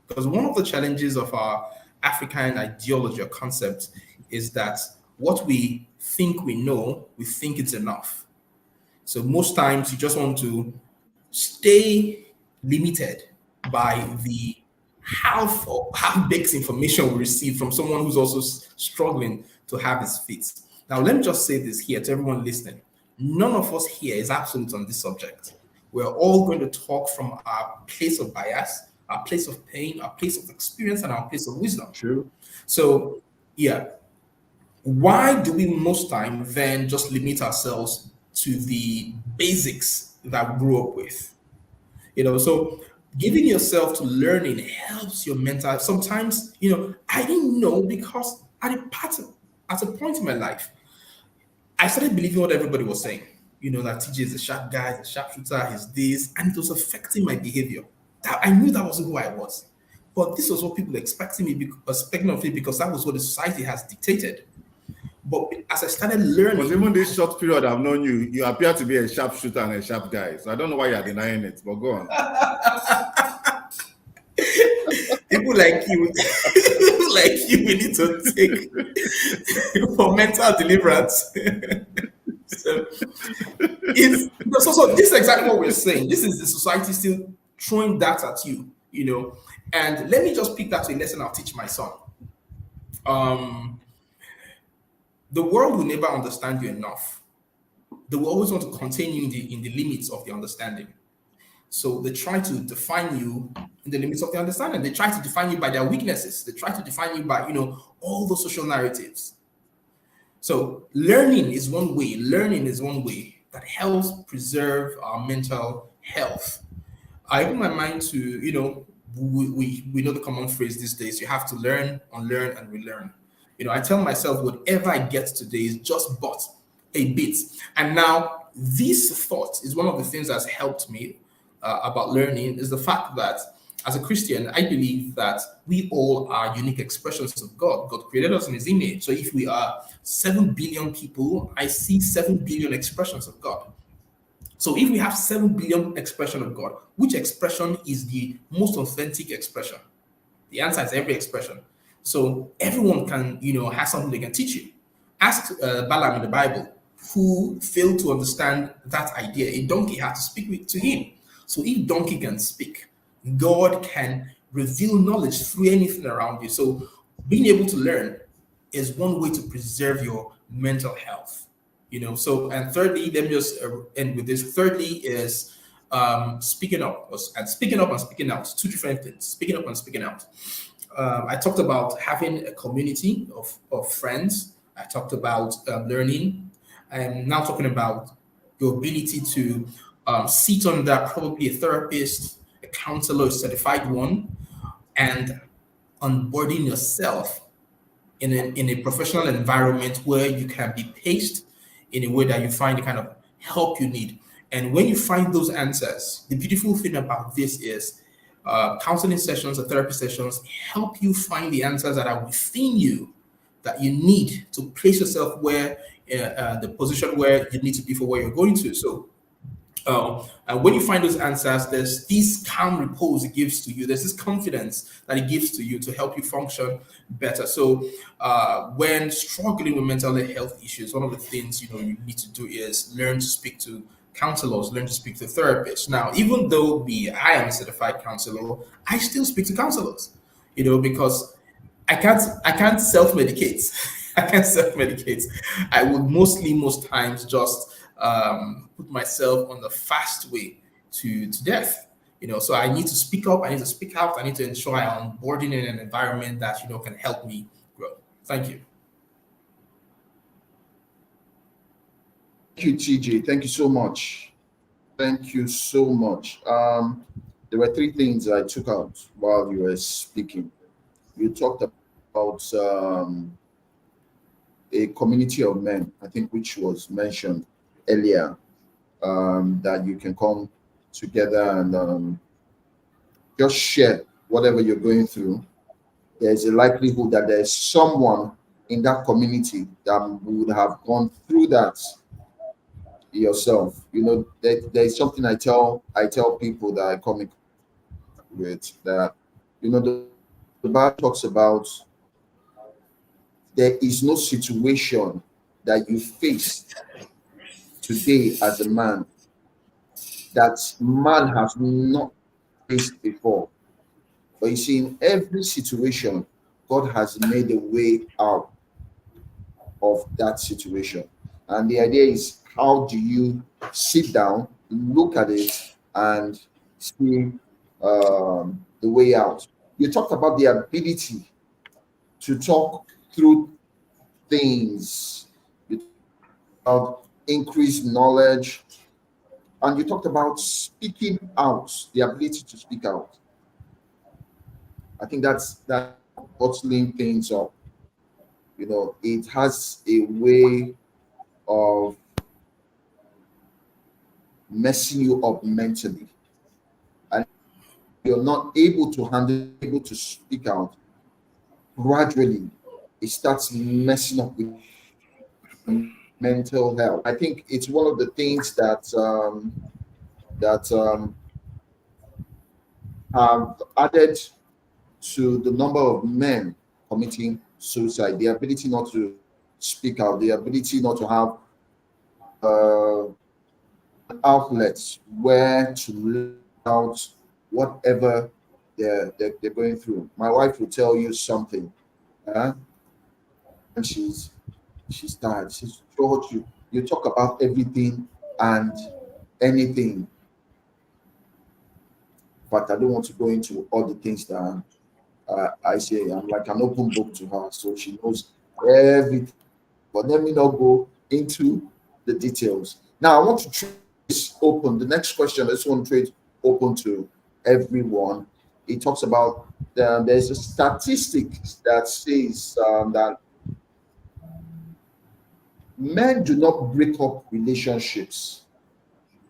Speaker 5: because one of the challenges of our African ideology or concept is that what we think we know, we think it's enough. So most times you just want to stay limited by the half or half baked information we receive from someone who's also struggling to have his feet. Now, let me just say this here to everyone listening. None of us here is absolute on this subject. We're all going to talk from our place of bias, our place of pain, our place of experience, and our place of wisdom.
Speaker 2: True.
Speaker 5: So, yeah, why do we most time then just limit ourselves to the basics that we grew up with? So giving yourself to learning helps your mental. Sometimes, I didn't know, because at a point in my life, I started believing what everybody was saying. That TJ is a sharp guy, he's a sharpshooter, he's this, and it was affecting my behavior. I knew that wasn't who I was. But this was what people expecting of me, because that was what the society has dictated. But as I started learning,
Speaker 2: But even this short period I've known you, you appear to be a sharpshooter and a sharp guy. So I don't know why you're denying it, but go on.
Speaker 5: people like you, we need to take for mental deliverance. So this is exactly what we're saying. This is the society still throwing that at you, And let me just pick that to a lesson I'll teach my son. The world will never understand you enough. They will always want to contain you in the limits of the understanding. So they try to define you in the limits of the understanding. They try to define you by their weaknesses. They try to define you by, all the social narratives. So learning is one way. Learning is one way that helps preserve our mental health. I open my mind to, we know the common phrase these days, you have to learn, unlearn, and relearn. I tell myself whatever I get today is just but a bit. And now this thought is one of the things that's helped me about learning, is the fact that as a Christian, I believe that we all are unique expressions of God. God created us in his image. So if we are 7 billion people, I see 7 billion expressions of God. So if we have 7 billion expression of God, which expression is the most authentic expression? The answer is every expression. So everyone can, has something they can teach you. Ask Balaam in the Bible, who failed to understand that idea. A donkey had to speak to him. So if donkey can speak, God can reveal knowledge through anything around you. So being able to learn is one way to preserve your mental health. So, and thirdly, let me just end with this. Thirdly is speaking up and speaking up and speaking out, two different things. Speaking up and speaking out. I talked about having a community of friends. I talked about learning. I'm now talking about your ability to sit under probably a therapist, a counselor, a certified one, and onboarding yourself in a professional environment where you can be paced in a way that you find the kind of help you need. And when you find those answers, the beautiful thing about this is counseling sessions or therapy sessions help you find the answers that are within you that you need to place yourself where the position where you need to be for where you're going to. So and when you find those answers, there's this calm repose it gives to you. There's this confidence that it gives to you to help you function better. So when struggling with mental health issues, one of the things you need to do is learn to speak to counselors, learn to speak to therapists. Now, even though I am a certified counselor, I still speak to counselors, because I can't self-medicate. I can't self-medicate. I would most times just put myself on the fast way to death. So I need to speak up, I need to speak out, I need to ensure I'm onboarding in an environment that can help me grow. Thank you.
Speaker 1: Thank you, TJ. Thank you so much. Thank you so much. There were three things I took out while you were speaking. You talked about a community of men, I think, which was mentioned earlier, that you can come together and just share whatever you're going through. There's a likelihood that there's someone in that community that would have gone through that yourself. There's something I tell people that I come in with, that the Bible talks about there is no situation that you face today as a man that man has not faced before. But you see, in every situation, God has made a way out of that situation. And the idea is, how do you sit down, look at it, and see the way out? You talked about the ability to talk through things. You talked about increased knowledge, and you talked about speaking out, the ability to speak out. I think that's bottling things up. It has a way of messing you up mentally, and you're not able to speak out. Gradually, it starts messing up with mental health. I think it's one of the things that have added to the number of men committing suicide. The ability not to speak out, the ability not to have outlets where to let out whatever they're going through. My wife will tell you something, and she's tired. She's told you talk about everything and anything, but I don't want to go into all the things that I say. I'm like an open book to her, so she knows everything. But let me not go into the details. Now I want to trade this open. The next question, I just want to trade open to everyone. It talks about there's a statistic that says that men do not break up relationships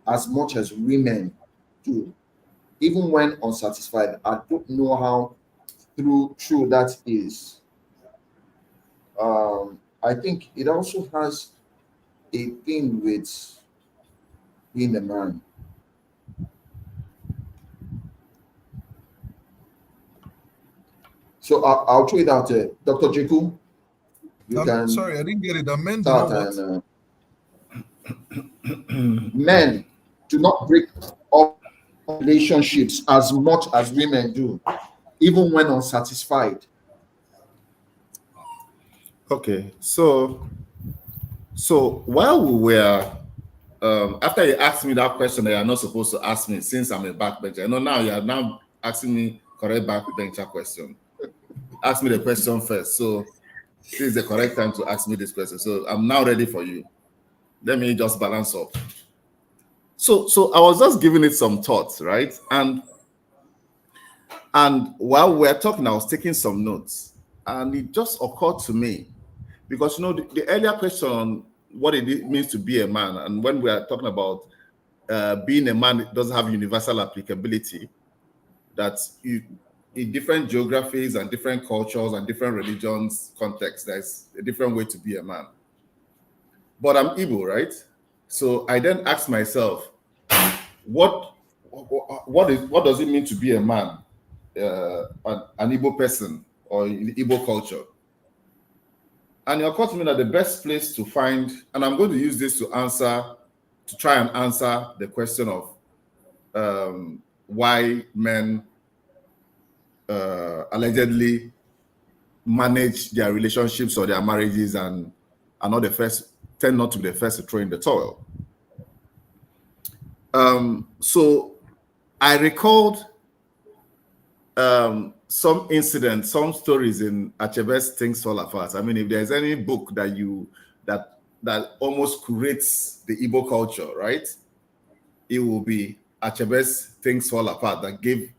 Speaker 1: as much as women do, even when unsatisfied. I don't know how true that is. I think it also has a thing with being a man. So I'll throw it out there. Dr. Jiku, you can
Speaker 7: Sorry, I didn't get it. The men do
Speaker 1: start.
Speaker 7: not what?
Speaker 1: Men do not break up relationships as much as women do, even when unsatisfied.
Speaker 2: Okay, so while we were after you asked me that question that you're not supposed to ask me since I'm a backbencher, now you are now asking me correct backbencher question. Ask me the question first. So this is the correct time to ask me this question. So I'm now ready for you. Let me just balance up. So I was just giving it some thoughts, right? And while we're talking, I was taking some notes, and it just occurred to me because the earlier question on what it means to be a man, and when we are talking about being a man, it doesn't have universal applicability. That in different geographies and different cultures and different religions contexts, there's a different way to be a man. But I'm Igbo, right? So I then asked myself, what does it mean to be a man, an Igbo person, or in Igbo culture? And it occurred to me that the best place to find, and I'm going to use this to try and answer the question of why men allegedly manage their relationships or their marriages and are not the first, tend not to be the first to throw in the towel. So I recalled some incidents, some stories in Achebe's Things Fall Apart. I mean, if there's any book that almost curates the Igbo culture, right? It will be Achebe's Things Fall Apart, that gave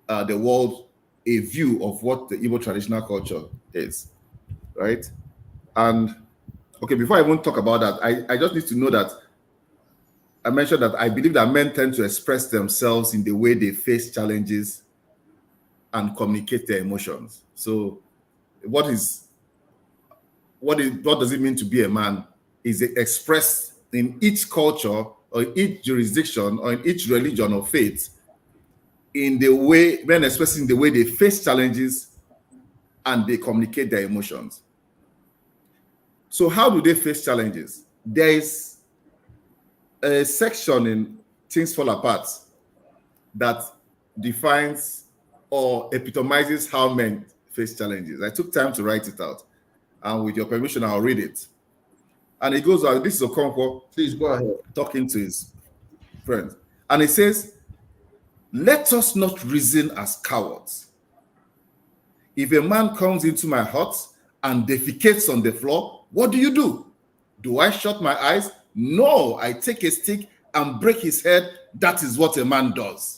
Speaker 2: the world a view of what the Igbo traditional culture is, right? And okay, before I even talk about that, I just need to know that I mentioned that I believe that men tend to express themselves in the way they face challenges and communicate their emotions. So what does it mean to be a man is expressed in each culture or each jurisdiction or in each religion or faith in the way, men expressing the way they face challenges and they communicate their emotions. So how do they face challenges? There is a section in Things Fall Apart that defines or epitomizes how men face challenges. I took time to write it out, and with your permission, I'll read it. And it goes on. This is Okonkwo.
Speaker 1: Please go ahead.
Speaker 2: Talking to his friends. And it says, "Let us not reason as cowards. If a man comes into my hut and defecates on the floor, what do? Do I shut my eyes? No, I take a stick and break his head. That is what a man does."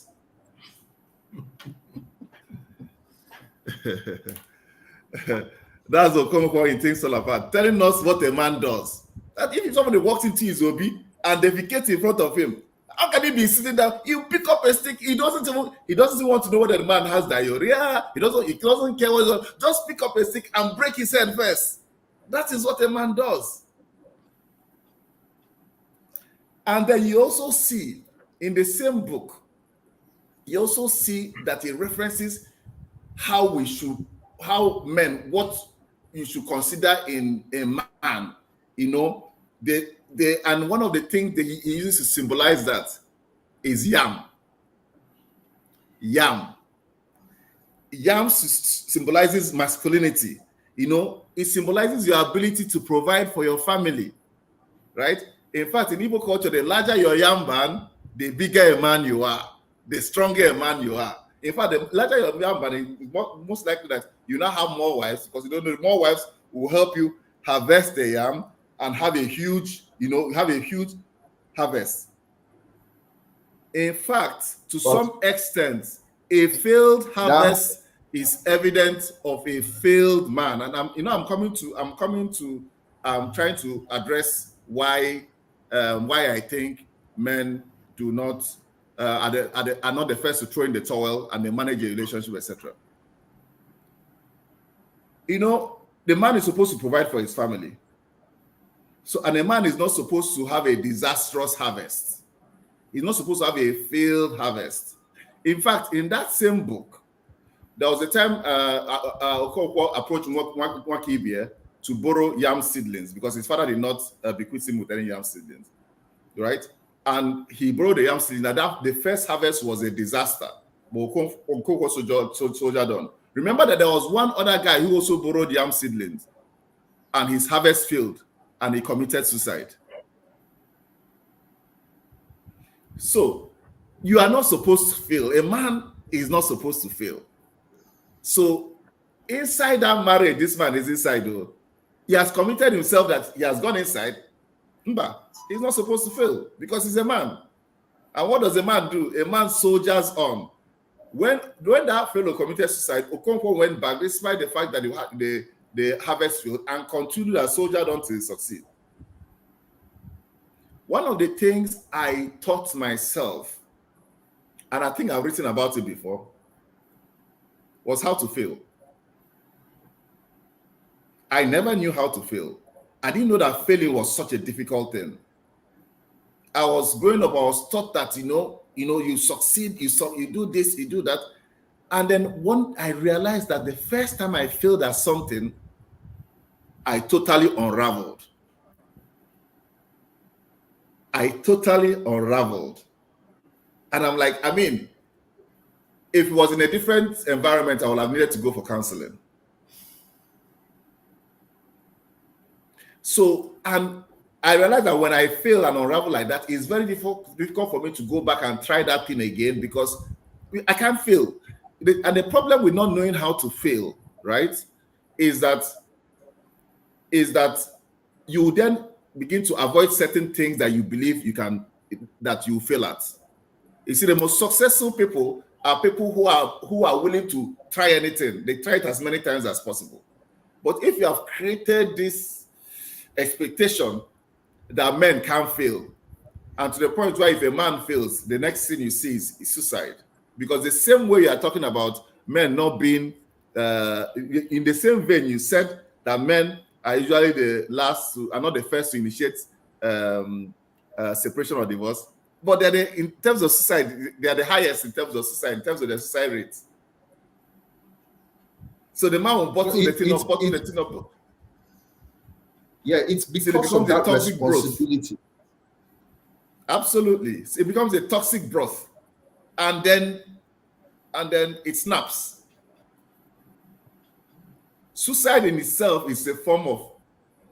Speaker 2: That's Okonkwo in Things Fall Apart, telling us what a man does. That if somebody walks into his obi and defecates in front of him, how can he be sitting down? You pick up a stick. He doesn't even want to know whether the man has diarrhea. He doesn't care what. Just pick up a stick and break his head first. That is what a man does. And then you also see in the same book, you also see that it references what you should consider in a man. And one of the things that he uses to symbolize that is yam. Yam symbolizes masculinity. It symbolizes your ability to provide for your family, right? In fact, in Igbo culture, the larger your yam ban, the bigger a man you are, the stronger a man you are. In fact, the larger your yam ban, most likely that you now have more wives, because more wives will help you harvest the yam and have a huge harvest. In fact, to some extent, a failed harvest is evidence of a failed man. And I'm trying to address why I think men do not are not the first to throw in the towel and they manage a relationship, etc. The man is supposed to provide for his family. And a man is not supposed to have a disastrous harvest. He's not supposed to have a failed harvest. In fact, in that same book, there was a time Okonkwo approached Nwakibie to borrow yam seedlings because his father did not bequeath him with any yam seedlings, right? And he borrowed the yam seedlings. The first harvest was a disaster. But Okonkwo soldiered on. Remember that there was one other guy who also borrowed yam seedlings, and his harvest failed, and he committed suicide. So you are not supposed to fail. A man is not supposed to fail. So inside that marriage, this man is inside, though. He has committed himself that he has gone inside. But he's not supposed to fail because he's a man. And what does a man do? A man soldiers on. When that fellow committed suicide, Okonkwo went back despite the fact that the harvest field and continued as soldier until he succeed. One of the things I taught myself, and I think I've written about it before, was how to fail. I never knew how to fail. I didn't know that failing was such a difficult thing. I was growing up, I was taught that, you succeed, you do this, you do that. And then I realized that the first time I failed at something, I totally unraveled. And I'm like, if it was in a different environment, I would have needed to go for counseling. So, and I realized that when I fail and unravel like that, it's very difficult for me to go back and try that thing again because I can't fail. And the problem with not knowing how to fail, right, is that you then begin to avoid certain things that you believe that you fail at. You see, the most successful people are people who are willing to try anything. They try it as many times as possible. But if you have created this expectation that men can't fail, and to the point where if a man fails, the next thing you see is suicide. Because the same way you are talking about men not being, in the same vein you said that men are usually the last to, are not the first to initiate separation or divorce, but in terms of suicide, they are the highest in terms of suicide, in terms of the suicide rate. So the man will bottle the thing up.
Speaker 1: Yeah, it's because of that responsibility.
Speaker 2: Absolutely. It becomes a toxic broth. And then it snaps. Suicide in itself is a form of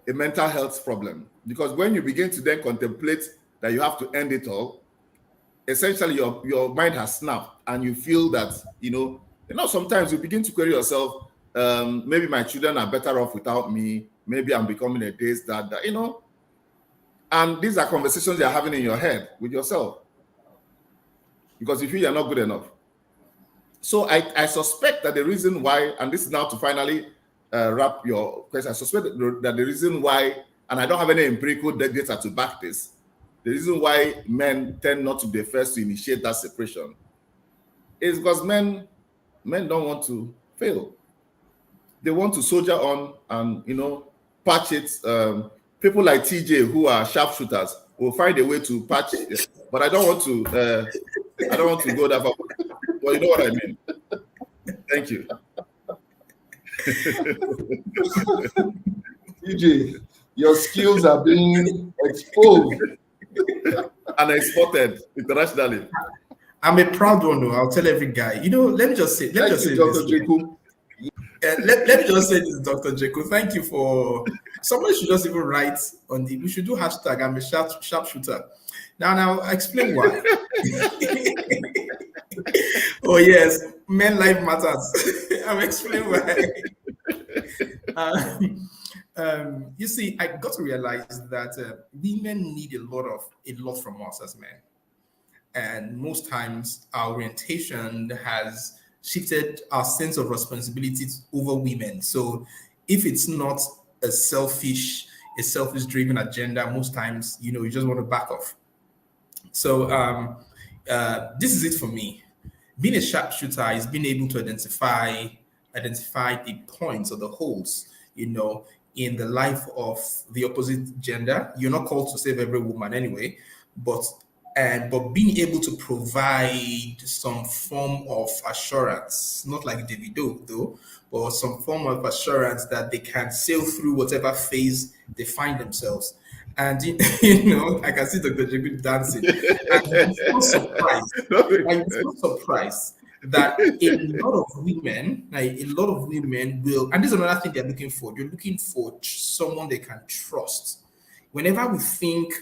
Speaker 2: a mental health problem. Because when you begin to then contemplate that you have to end it all, essentially your mind has snapped and you feel that, sometimes you begin to query yourself, maybe my children are better off without me. Maybe I'm becoming a this, that, And these are conversations you're having in your head with yourself. Because you feel you're not good enough. So I suspect that the reason why, and this is now to finally wrap your question, I suspect that the reason why, and I don't have any empirical data to back this, the reason why men tend not to be the first to initiate that separation is because men don't want to fail. They want to soldier on and, patch it. People like TJ who are sharpshooters will find a way to patch it. But I don't want to go that far. Well, you know what I mean. Thank you.
Speaker 1: TJ, your skills are being exposed
Speaker 2: and exported internationally.
Speaker 5: I'm a proud one, though. I'll tell every guy. Let me just say
Speaker 1: Dr. Jekyll.
Speaker 5: Let me just say this, Dr. Jekyll. Thank you for. Somebody should just even write on the. We should do hashtag. I'm a sharpshooter. Now I'll explain why. Oh yes, men life matters. I'm explaining why. You see, I got to realize that women need a lot from us as men, and most times our orientation has shifted our sense of responsibility over women. So if it's not a selfish-driven agenda, most times, you just want to back off. So this is it for me. Being a sharpshooter is being able to identify the points or the holes, in the life of the opposite gender. You're not called to save every woman anyway, but being able to provide some form of assurance, not like Davido though, but some form of assurance that they can sail through whatever phase they find themselves. And I can see Dr. Jekyll dancing. And I'm so surprised that a lot of women will, and this is another thing they're looking for. They're looking for someone they can trust. Whenever we think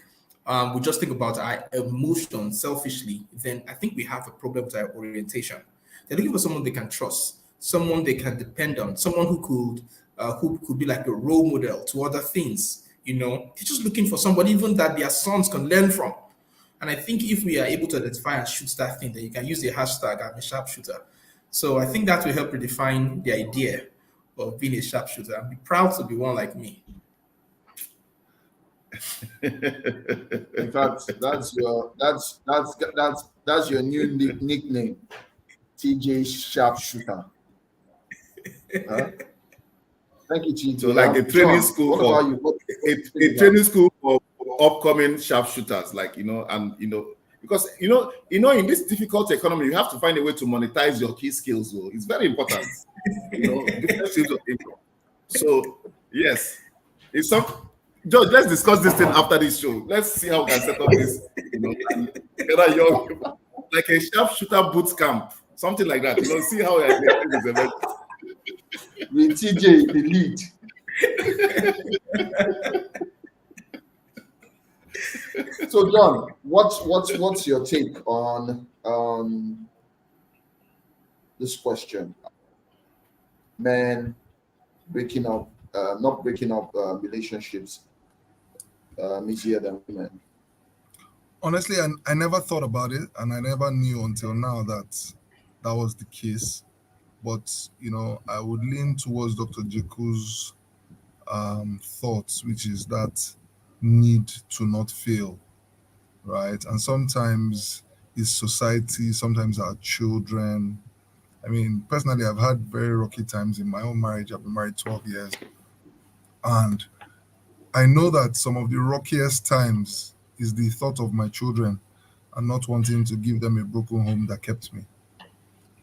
Speaker 5: we just think about our emotions selfishly, then I think we have a problem with our orientation. They're looking for someone they can trust, someone they can depend on, someone who could be like a role model to other things. They're just looking for somebody even that their sons can learn from. And I think if we are able to identify and shoot that thing, then you can use the hashtag I'm a sharpshooter. So I think that will help redefine the idea of being a sharpshooter. And be proud to be one like me.
Speaker 1: In fact, that's your new nickname, TJ Sharpshooter. Huh? Thank you, TJ.
Speaker 2: So like a training school
Speaker 1: what
Speaker 2: for
Speaker 1: about you?
Speaker 2: a training school for upcoming sharpshooters, because in this difficult economy, you have to find a way to monetize your key skills. So it's very important. Different streams of income. So yes, it's some. George, let's discuss this thing after this show. Let's see how we can set up this. Like a sharpshooter boot camp, something like that. See how I get this event.
Speaker 1: With TJ the lead. So John, what's your take on this question? Men breaking up, not breaking up relationships easier than women.
Speaker 7: Honestly, I never thought about it, and I never knew until now that was the case. But I would lean towards Dr. Jeku's thoughts, which is that need to not fail, right? And sometimes it's society, sometimes our children. I mean, personally, I've had very rocky times in my own marriage. I've been married 12 years. And I know that some of the rockiest times is the thought of my children and not wanting to give them a broken home that kept me,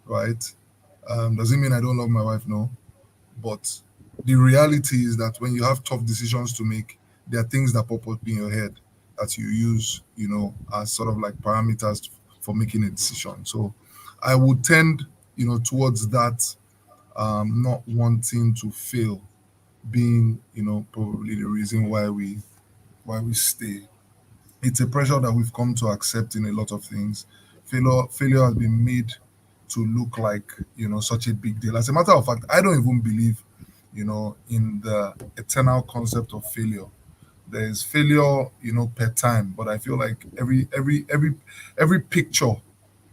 Speaker 7: right? Doesn't mean I don't love my wife, no. But the reality is that when you have tough decisions to make, there are things that pop up in your head that you use, as sort of like parameters for making a decision. So I would tend, towards that, not wanting to fail being, probably the reason why we stay. It's a pressure that we've come to accept in a lot of things. Failure has been made to look like, such a big deal. As a matter of fact, I don't even believe, in the eternal concept of failure. There is failure, per time, but I feel like every picture,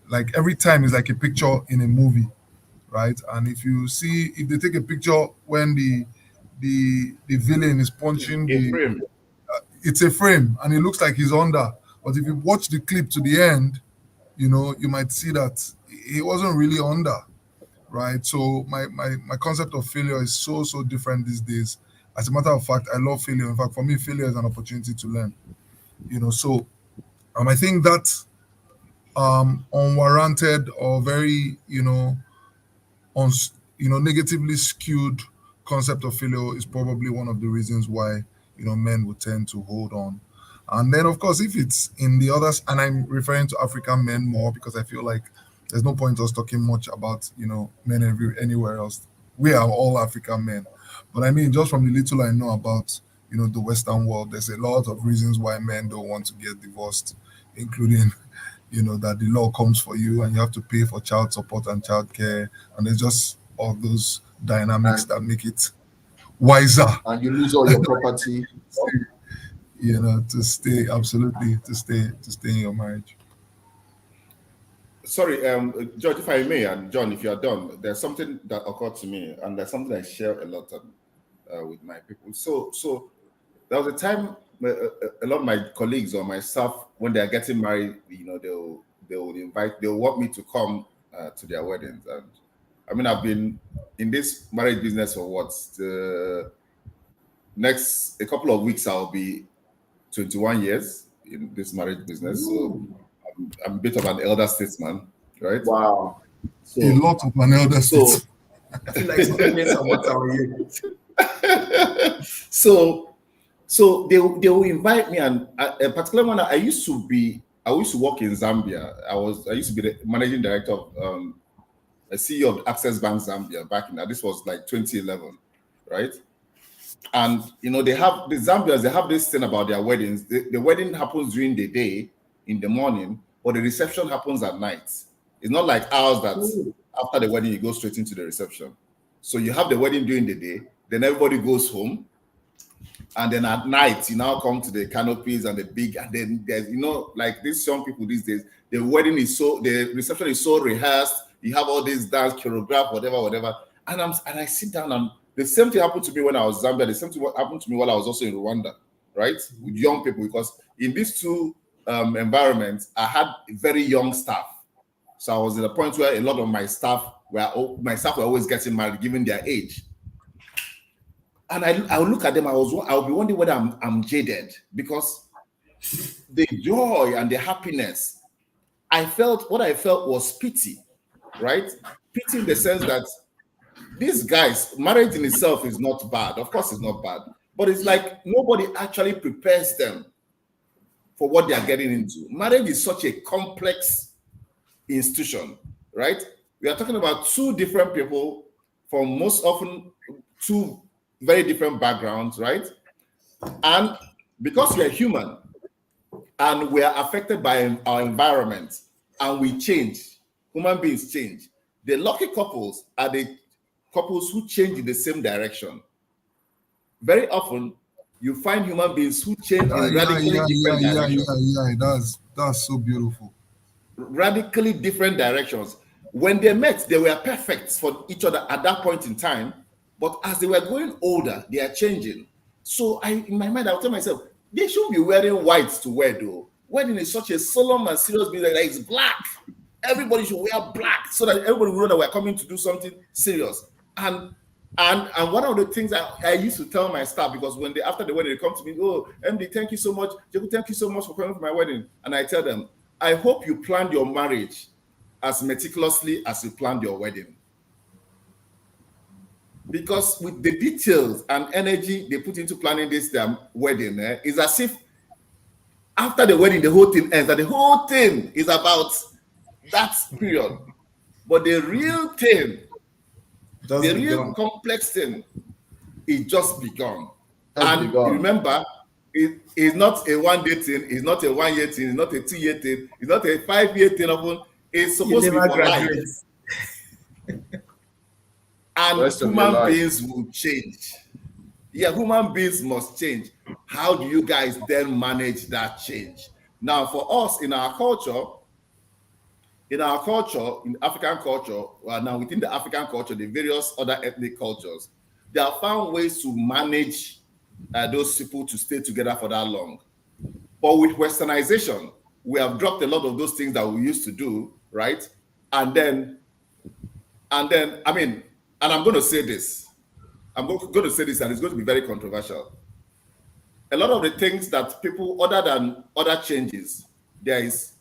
Speaker 7: like every time is like a picture in a movie, right? And if they take a picture when the villain is punching
Speaker 2: frame.
Speaker 7: It's a frame and it looks like he's under. But if you watch the clip to the end, you might see that he wasn't really under, right? So my concept of failure is so different these days. As a matter of fact, I love failure. In fact, for me, failure is an opportunity to learn. So I think that unwarranted or very negatively skewed concept of failure is probably one of the reasons why men would tend to hold on. And then of course, if it's in the others, and I'm referring to African men more because I feel like there's no point us talking much about men anywhere else. We are all African men, but I mean, just from the little I know about the Western world, there's a lot of reasons why men don't want to get divorced, including that the law comes for you and you have to pay for child support and child care, and there's just all those dynamics that make it wiser.
Speaker 1: And you lose all your property.
Speaker 7: To stay in your marriage.
Speaker 2: Sorry, George, if I may, and John, if you are done, there's something that occurred to me, and there's something I share a lot with my people. So there was a time a lot of my colleagues or my staff, when they're getting married, they'll want me to come to their weddings. And I mean, I've been in this marriage business for the next a couple of weeks. I'll be 21 years in this marriage business. So I'm a bit of an elder statesman, right?
Speaker 1: Wow.
Speaker 7: So, a lot of an elder statesman.
Speaker 5: I feel like spending some water on you.
Speaker 2: So they will invite me, and a particular one I used to work in Zambia. I used to be the managing director of a CEO of Access Bank Zambia back in that. This was like 2011, right? And they have the Zambians, they have this thing about their weddings. The wedding happens during the day in the morning, but the reception happens at night. It's not like ours that after the wedding you go straight into the reception. So you have the wedding during the day, then everybody goes home, and then at night you now come to the canopies and and then there's like these young people these days, the reception is so rehearsed. You have all these dance choreographed, whatever, and I sit down, and the same thing happened to me when I was in Zambia. The same thing happened to me while I was also in Rwanda, right? With young people, because in these two environments, I had very young staff. So I was at a point where a lot of my staff were always getting married, given their age. And I would look at them, I'll be wondering whether I'm jaded, because the joy and the happiness, what I felt was pity, right? Pity in the sense that these guys, marriage in itself is not bad. Of course, it's not bad. But it's like nobody actually prepares them for what they are getting into. Marriage is such a complex institution, right? We are talking about two different people from most often two very different backgrounds, right? And because we are human and we are affected by our environment and we change, human beings change. The lucky couples are the couples who change in the same direction. Very often, you find human beings who change in radically different directions.
Speaker 7: That's so beautiful.
Speaker 2: Radically different directions. When they met, they were perfect for each other at that point in time. But as they were growing older, they are changing. So in my mind, I'll tell myself, they should be wearing white to wear, though. Wedding is such a solemn and serious business. Like, it's black. Everybody should wear black so that everybody will know that we're coming to do something serious. And one of the things I used to tell my staff, because when after the wedding, they come to me, oh, MD, thank you so much. Jacob, thank you so much for coming for my wedding. And I tell them, I hope you planned your marriage as meticulously as you planned your wedding. Because with the details and energy they put into planning this wedding, it's as if after the wedding, the whole thing ends. And the whole thing is about that period. But the real thing, the real complex thing, is just begun. Remember, it's not a 1 day thing, it's not a 1 year thing, it's not a 2 year thing, it's not a 5 year thing. It's supposed to be for life. And human beings will change. Yeah, human beings must change. How do you guys then manage that change? Now, for us in our culture, in African culture, now within the African culture, the various other ethnic cultures, they have found ways to manage those people to stay together for that long. But with westernization, we have dropped a lot of those things that we used to do, right? And then, I mean, and I'm going to say this. I'm going to say this, and it's going to be very controversial. A lot of the things that people, other than other changes, there is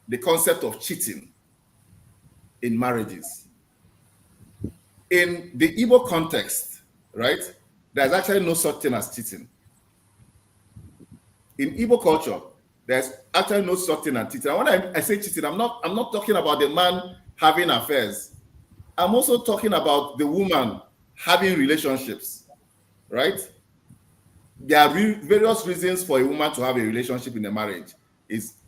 Speaker 2: the concept of cheating in marriages. In the Igbo context, right, there's actually no such thing as cheating. In Igbo culture, there's actually no such thing as cheating. And when I say cheating, I'm not talking about the man having affairs. I'm also talking about the woman having relationships, right? There are various reasons for a woman to have a relationship in a marriage.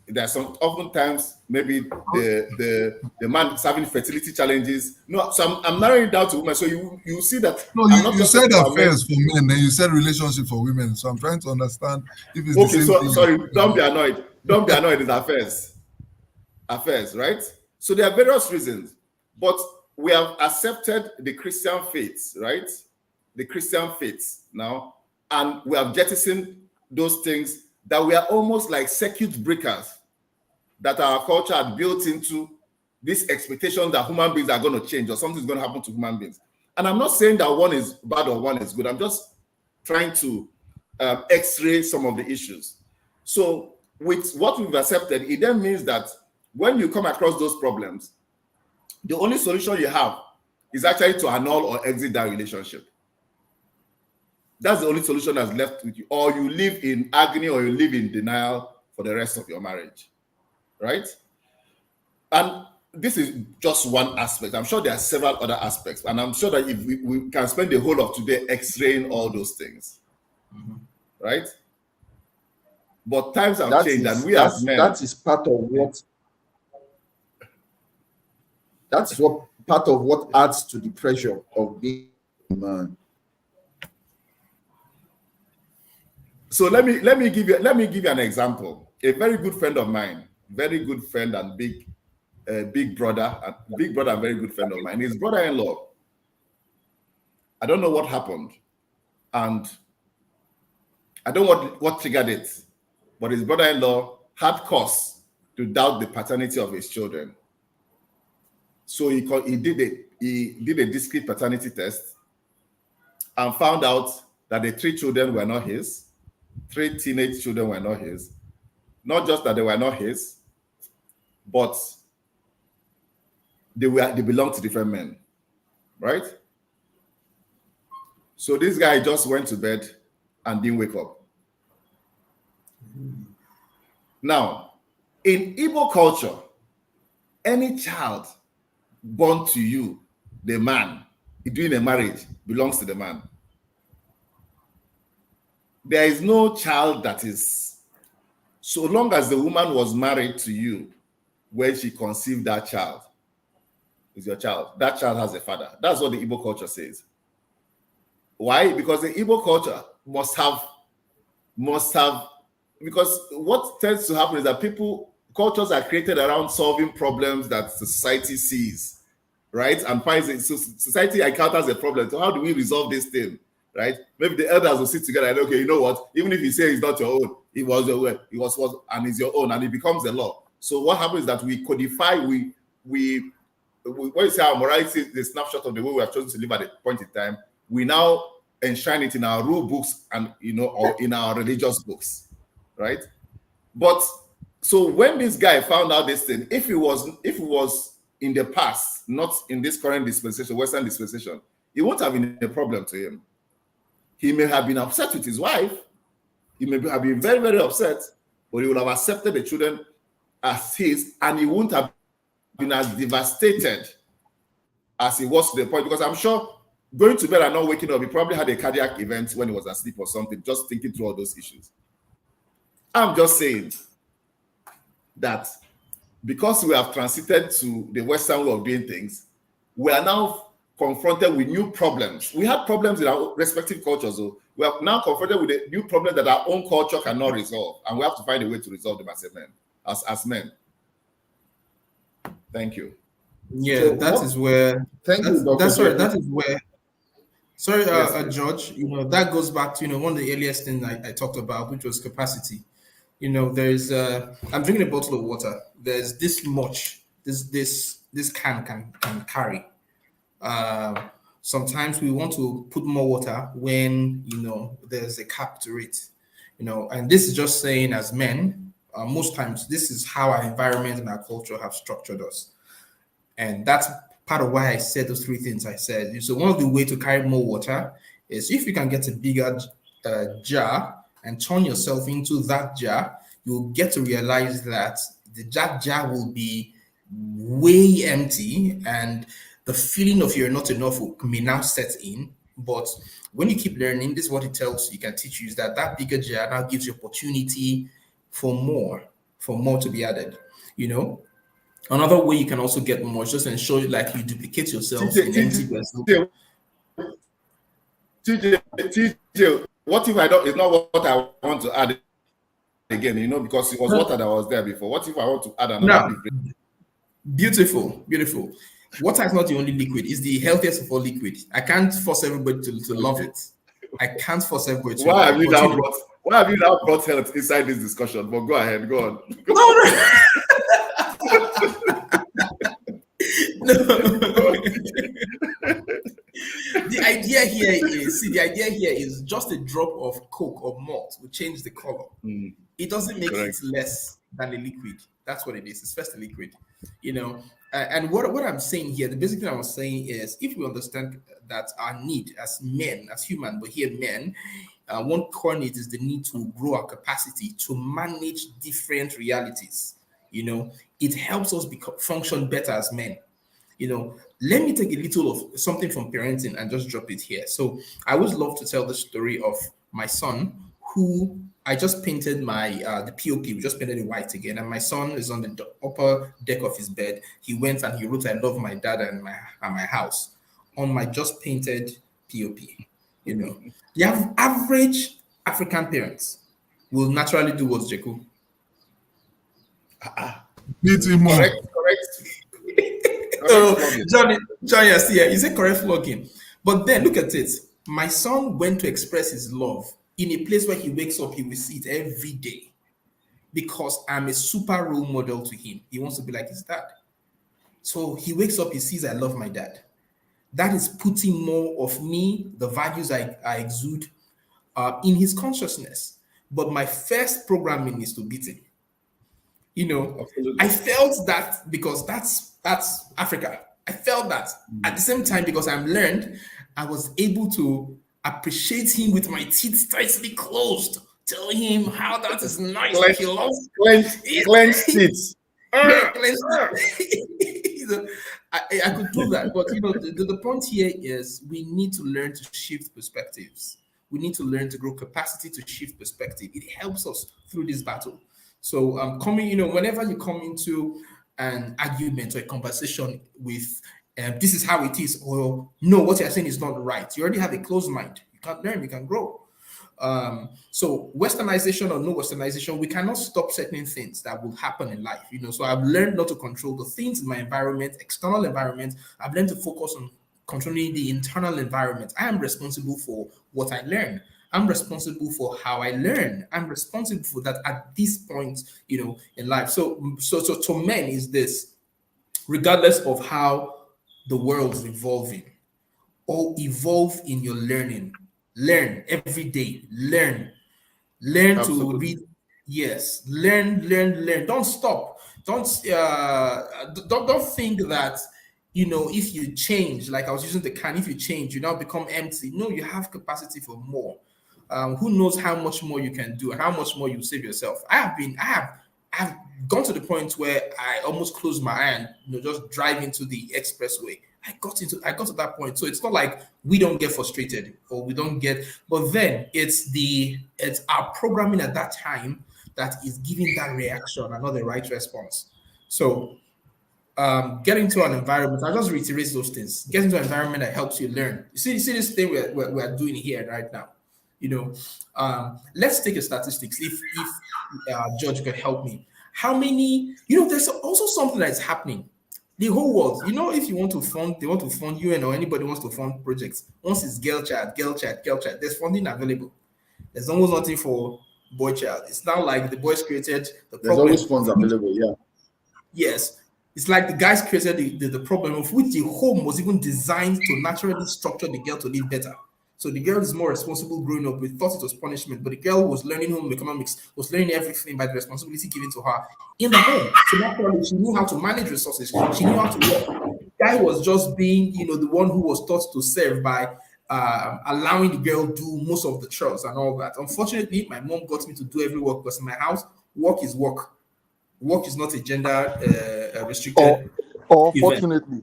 Speaker 2: There's oftentimes maybe the man is having fertility challenges. No, so I'm narrowing it down to women. So you see that.
Speaker 7: No, you said affairs for men, then you said relationship for women. So I'm trying to understand if it's
Speaker 2: okay.
Speaker 7: The same thing.
Speaker 2: Sorry, don't be annoyed. Don't be annoyed. It's affairs, right? So there are various reasons, but we have accepted the Christian faith, right? The Christian faith now, and we have jettisoned those things that we are almost like circuit breakers that our culture had built into this expectation that human beings are going to change or something's going to happen to human beings. And I'm not saying that one is bad or one is good. I'm just trying to x-ray some of the issues. So with what we've accepted, it then means that when you come across those problems, the only solution you have is actually to annul or exit that relationship. That's the only solution that's left with you. Or you live in agony or you live in denial for the rest of your marriage, right? And this is just one aspect. I'm sure there are several other aspects, and I'm sure that if we can spend the whole of today x-raying all those things, right? But times have changed, and we as men,
Speaker 1: that is part of what part of what adds to the pressure of being a man.
Speaker 2: So let me give you an example. A very good friend of mine, very good friend and big brother and very good friend of mine, his brother-in-law, I don't know what happened, and I don't know what triggered it, but his brother-in-law had cause to doubt the paternity of his children. So he did a discrete paternity test and found out that the 3 children were not his. 3 teenage children were not his. Not just that they were not his, but they belonged to different men, right? So this guy just went to bed and didn't wake up. Now, in Igbo culture, any child born to you, the man, during a marriage, belongs to the man. There is no child that is, so long as the woman was married to you when she conceived that child, is your child. That child has a father. That's what the Igbo culture says. Why? Because the Igbo culture must have, because what tends to happen is that cultures are created around solving problems that society sees, right? And finds it. So society encounters a problem. So how do we resolve this thing, right? Maybe the elders will sit together and, okay, you know what? Even if you say it's not your own, it was your own, and it's your own, and it becomes a law. So what happens is that we codify, when you say our morality is the snapshot of the way we have chosen to live at a point in time, we now enshrine it in our rule books and, or in our religious books, right? But so when this guy found out this thing, if it was in the past, not in this current dispensation, Western dispensation, it won't have been a problem to him. He may have been upset with his wife. He may have been very, very upset, but he would have accepted the children as his, and he wouldn't have been as devastated as he was to the point, because I'm sure going to bed and not waking up, he probably had a cardiac event when he was asleep or something, just thinking through all those issues. I'm just saying that because we have transited to the Western way of doing things, we are now confronted with new problems. We had problems in our respective cultures, so we are now confronted with a new problem that our own culture cannot resolve, and we have to find a way to resolve them as men. Thank you.
Speaker 5: Yeah,
Speaker 1: So
Speaker 5: that is where.
Speaker 1: Thank you, Dr.
Speaker 5: That's right.
Speaker 1: Jerry.
Speaker 5: That is where. Sorry,
Speaker 2: Yes,
Speaker 5: George. That goes back to one of the earliest things I talked about, which was capacity. There's I'm drinking a bottle of water. There's this much this can carry. Sometimes we want to put more water when there's a cap to it. And this is just saying, as men, most times this is how our environment and our culture have structured us. And that's part of why I said those 3 things I said. So one of the ways to carry more water is if you can get a bigger jar and turn yourself into that jar, you'll get to realize that that jar will be way empty, and the feeling of you're not enough may now set in. But when you keep learning, this is what it tells you, can teach you, is that bigger jar now gives you opportunity for more to be added. Another way you can also get more is just ensure like you duplicate yourself in empty vessels.
Speaker 2: TJ, what if it's not what I want to add again, because it was water that was there before. What if I want to add another beverage?
Speaker 5: Beautiful. Water is not the only liquid. It's the healthiest of all liquid. I can't force everybody to love it. I can't force everybody to
Speaker 2: Why
Speaker 5: love
Speaker 2: have you now brought health inside this discussion? But go ahead, go on.
Speaker 5: No. The idea here is just a drop of Coke or malt will change the color. It doesn't make it less than a liquid. That's what it is. It's first a liquid, and what I'm saying here, the basic thing I was saying is, if we understand that our need as men, as human, but here men, one core need is the need to grow our capacity to manage different realities. You know, it helps us function better as men. You know, let me take a little of something from parenting and just drop it here. So I always love to tell the story of my son, who I just painted my the POP. We just painted it white again, and my son is on the upper deck of his bed. He went and he wrote, "I love my dad and my house," on my just painted POP. You know, the average African parents will naturally do what's Jeku.
Speaker 7: Beat him more.
Speaker 5: Correct. Oh, Johnny, I see. Is it correct flogging? But then look at it. My son went to express his love in a place where he wakes up, he will see it every day because I'm a super role model to him. He wants to be like his dad. So he wakes up, he sees I love my dad. That is putting more of me, the values I exude, in his consciousness. But my first programming is to beat him. You know, absolutely. I felt that because that's Africa. I felt that at the same time, because I'm learned, I was able to appreciate him with my teeth tightly closed, telling him how that is nice. Like he loves
Speaker 2: clenched teeth.
Speaker 5: Yeah, you know, I could do that, but you know, the point here is we need to learn to shift perspectives. We need to learn to grow capacity to shift perspective. It helps us through this battle. So coming, you know, whenever you come into an argument or a conversation with this is how it is, or no, what you're saying is not right. You already have a closed mind. You can't learn, you can grow. So westernization or no westernization, we cannot stop certain things that will happen in life. You know, so I've learned not to control the things in my environment, external environment. I've learned to focus on controlling the internal environment. I am responsible for what I learn. I'm responsible for how I learn. I'm responsible for that at this point, you know, in life. So to men is this, regardless of how the world is evolving, or evolve in your learning. Learn every day. Learn Absolutely. To read. Yes, learn. Don't stop. Don't think that, you know, if you change, like I was using the can, if you change, you now become empty. No, you have capacity for more. Who knows how much more you can do and how much more you save yourself. I've gone to the point where I almost closed my eye and, you know, just drive into the expressway. I got to that point. So it's not like we don't get frustrated or we don't get, but then it's our programming at that time that is giving that reaction and not the right response. So get into an environment. I'll just reiterate those things. Get into an environment that helps you learn. You see this thing we're doing here right now. You know, let's take a statistics. If George could help me, how many? You know, there's also something that's happening. The whole world, you know, if you want to fund, they want to fund you, or anybody wants to fund projects. Once it's girl child, there's funding available. There's almost nothing for boy child. It's not like the boys created the problem.
Speaker 2: There's always funds available, yeah.
Speaker 5: Yes. It's like the guys created the problem of which the home was even designed to naturally structure the girl to live better. So the girl is more responsible growing up. We thought it was punishment, but the girl was learning home economics, was learning everything by the responsibility given to her in the home. So naturally, she knew how to manage resources. She knew how to work. The guy was just being, you know, the one who was taught to serve by allowing the girl do most of the chores and all that. Unfortunately, my mom got me to do every work because in my house, work is work. Work is not a gender restricted.
Speaker 3: Or fortunately.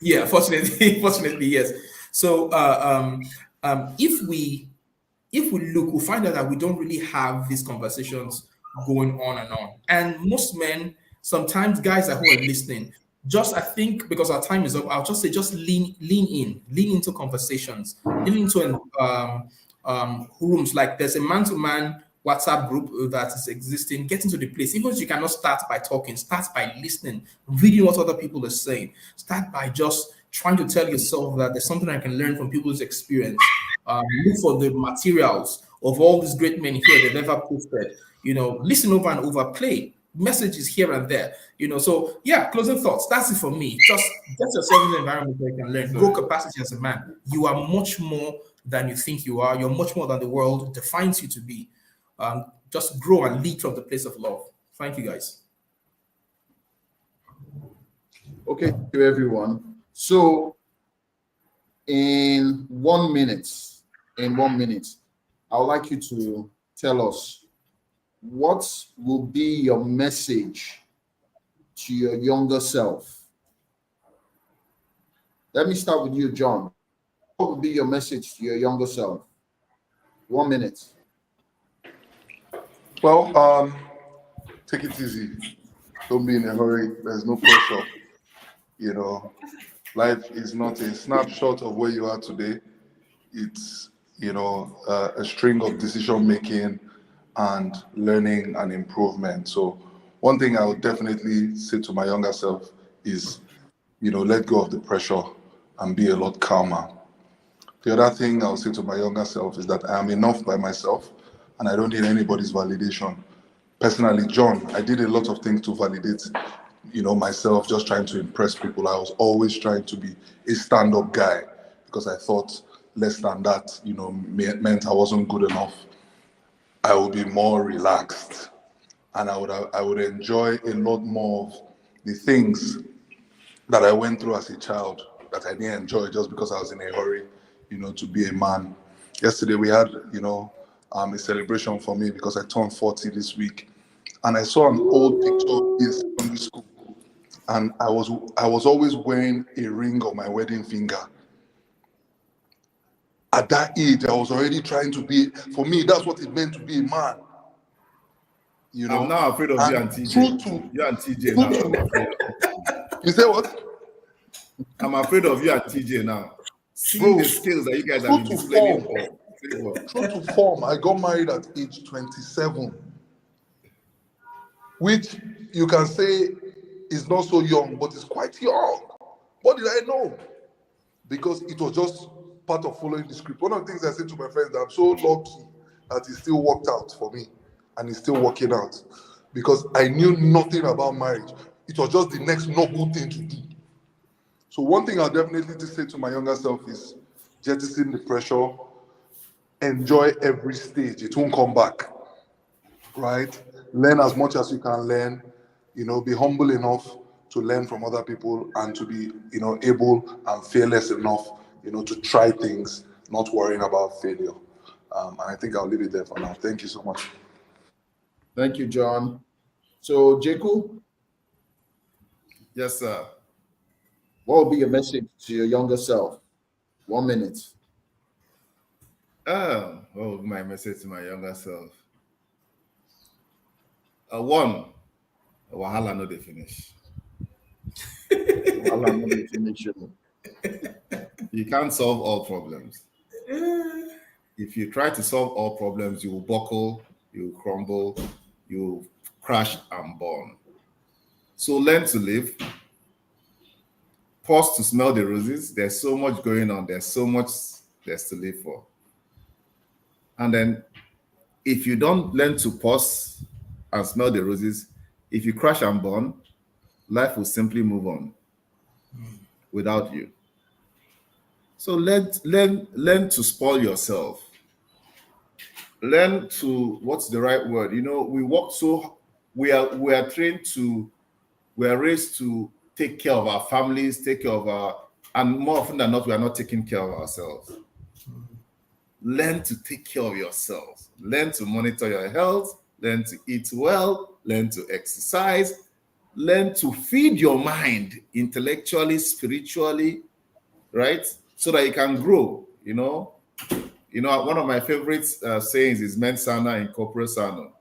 Speaker 5: Yeah, fortunately, yes. So if we look, we'll find out that we don't really have these conversations going on and on. And most men, sometimes guys who are listening, just I think because our time is up, I'll just say just lean into conversations, lean into rooms. Like there's a man-to-man WhatsApp group that is existing. Get into the place. Even if you cannot start by talking, start by listening, reading what other people are saying. Start by just trying to tell yourself that there's something I can learn from people's experience. Look for the materials of all these great men here they've ever posted. You know, listen over and over, play messages here and there. You know, so yeah, closing thoughts. That's it for me. Just get yourself in the environment where you can learn. Grow capacity as a man. You are much more than you think you are. You're much more than the world defines you to be. Just grow and lead from the place of love. Thank you, guys.
Speaker 1: Okay, to everyone. So, in 1 minute, I would like you to tell us what will be your message to your younger self? Let me start with you, John. What would be your message to your younger self? 1 minute.
Speaker 3: Well, take it easy. Don't be in a hurry. There's no pressure. You know, life is not a snapshot of where you are today. It's, a string of decision making and learning and improvement. So, one thing I would definitely say to my younger self is, let go of the pressure and be a lot calmer. The other thing I'll say to my younger self is that I am enough by myself and I don't need anybody's validation. Personally, John, I did a lot of things to validate, myself, just trying to impress people. I was always trying to be a stand-up guy because I thought less than that, meant I wasn't good enough. I would be more relaxed and I would enjoy a lot more of the things that I went through as a child that I didn't enjoy just because I was in a hurry, to be a man. Yesterday we had, a celebration for me because I turned 40 this week, and I saw an old picture of me in secondary school, and I was always wearing a ring on my wedding finger. At that age, I was already trying to be. For me, that's what it meant to be a man.
Speaker 2: I'm now afraid of you and TJ. You and TJ now. I'm afraid of.
Speaker 3: You say what?
Speaker 2: I'm afraid of you and TJ now. See
Speaker 3: Bro,
Speaker 2: the skills that you guys have been displaying for.
Speaker 3: True to form, I got married at age 27, which you can say is not so young, but it's quite young. What did I know? Because it was just part of following the script. One of the things I said to my friends, that I'm so lucky that it still worked out for me and it's still working out, because I knew nothing about marriage. It was just the next noble thing to do. So one thing I'll definitely say to my younger self is jettison the pressure, enjoy every stage. It won't come back, right? Learn as much as you can learn, be humble enough to learn from other people and to be, able and fearless enough, to try things, not worrying about failure. And I think I'll leave it there for now. Thank you so much.
Speaker 1: Thank you, John. So, Jeku,
Speaker 2: Yes, sir.
Speaker 1: what will be your message to your younger self? 1 minute.
Speaker 2: What would be my message to my younger self? One, wahala no dey finish.
Speaker 1: Wahala no dey finish you.
Speaker 2: You can't solve all problems. If you try to solve all problems, you will buckle, you will crumble, you will crash and burn. So learn to live. Pause to smell the roses. There's so much going on. There's so much there's to live for. And then if you don't learn to pause and smell the roses, if you crash and burn, life will simply move on without you. So learn to spoil yourself. Learn to, what's the right word? We work so, we are trained to, we are raised to take care of our families, take care of our, and more often than not, we are not taking care of ourselves. Learn to take care of yourselves. Learn to monitor your health. Learn to eat well. Learn to exercise. Learn to feed your mind intellectually, spiritually, right? So that you can grow, one of my favorite sayings is mens sana in corpore sano,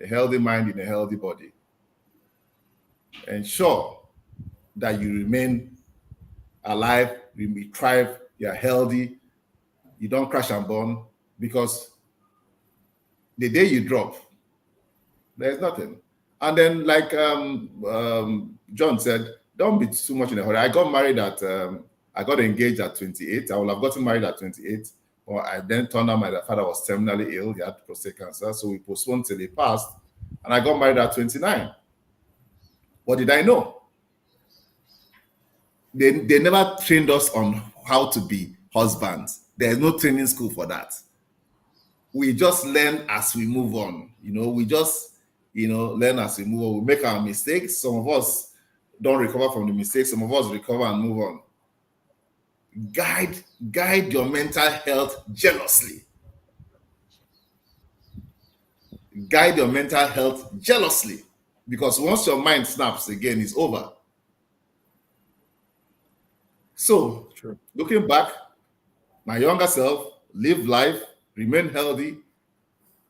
Speaker 2: a healthy mind in a healthy body. Ensure that you remain alive, you thrive, you're healthy, you don't crash and burn, because the day you drop, there's nothing. And then, like John said, don't be too much in a hurry. I got engaged at 28. I would have gotten married at 28. But I then turned out my father was terminally ill. He had prostate cancer. So we postponed till he passed. And I got married at 29. What did I know? They never trained us on how to be husbands. There's no training school for that. We just learn as we move on. We just, learn as we move on. We make our mistakes. Some of us don't recover from the mistakes. Some of us recover and move on. Guide your mental health jealously. guide your mental health jealously, because once your mind snaps again, it's over. So, looking back, my younger self, live life, remain healthy,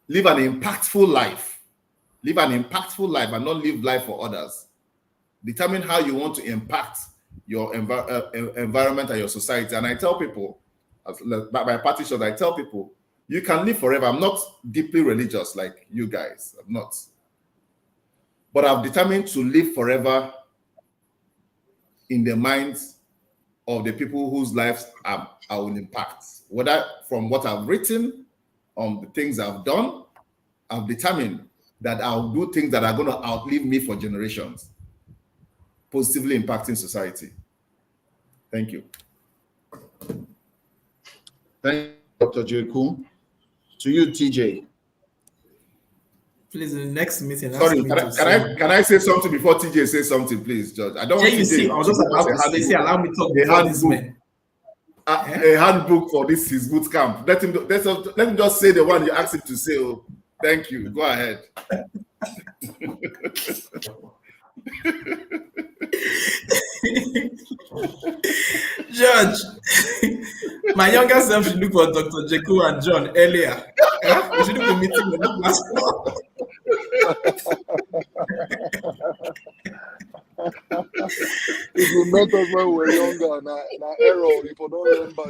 Speaker 2: live an impactful life. Live an impactful life and not live life for others. Determine how you want to impact your environment and your society. And I tell people, by my party shot, I tell people, you can live forever. I'm not deeply religious like you guys. I'm not. But I've determined to live forever in the minds of the people whose lives I will impact. Whether from what I've written, the things I've done, I've determined that I'll do things that are going to outlive me for generations, positively impacting society. Thank you.
Speaker 1: Thank you, Dr. Jeku. To you, TJ.
Speaker 5: Please, in the next meeting,
Speaker 2: sorry, can I say something before TJ says something, please, George? I don't want
Speaker 5: you see, I was just about to say, allow me to talk before this man.
Speaker 2: A handbook for his boot camp. Let him just say the one you asked him to say. Oh, thank you. Go ahead.
Speaker 5: George, my younger self should look for Dr. Jeku and John earlier. We shouldn't be meeting with them last month.
Speaker 3: If you met us when we were younger, na error if you don't remember.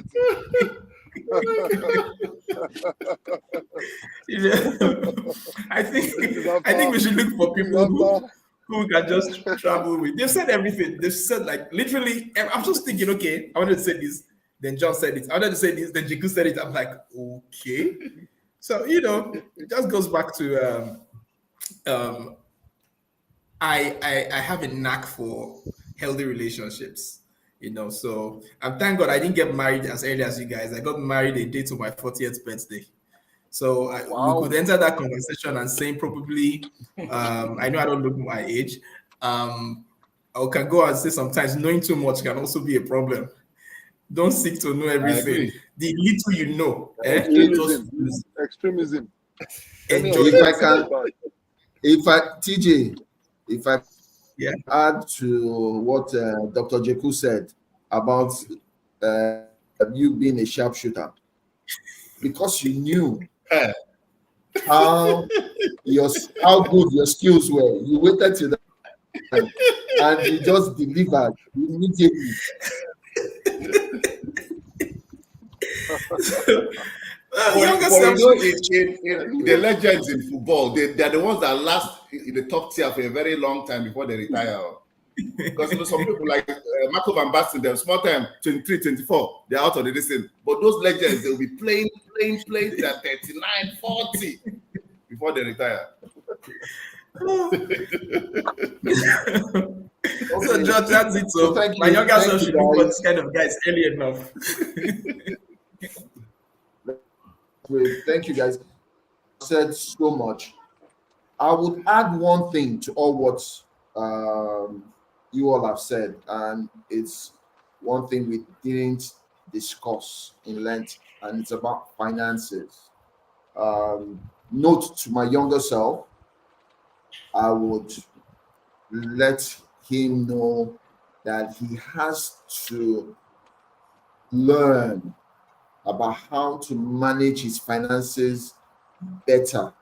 Speaker 5: I think we should look for people who can just travel with. They've said everything. They've said, like, literally. I'm just thinking, okay, I wanted to say this. Then John said it. I wanted to say this. Then Jeku said it. I'm like, okay. So it just goes back to I have a knack for healthy relationships. So and thank God I didn't get married as early as you guys. I got married a day to my 40th birthday. So we could enter that conversation and say probably, I know I don't look my age. I can go and say sometimes knowing too much can also be a problem. Don't seek to know everything. The little you know.
Speaker 3: Extremism.
Speaker 1: If I add to what Dr. Jeku said about you being a sharpshooter, because you knew how good your skills were, you waited till that and you just delivered immediately.
Speaker 2: The legends in football, they're the ones that last in the top tier for a very long time before they retire. Because some people like Marco Van Basten, they're small time, 23, 24, they're out of the distance. But those legends, they'll be playing till 39, 40 before they retire.
Speaker 5: So, George, that's it. So, my younger self should look for this kind of guys early enough.
Speaker 1: Thank you, guys. Said so much. I would add one thing to all what you all have said, and it's one thing we didn't discuss in length, and it's about finances. Note to my younger self, I would let him know that he has to learn about how to manage his finances better,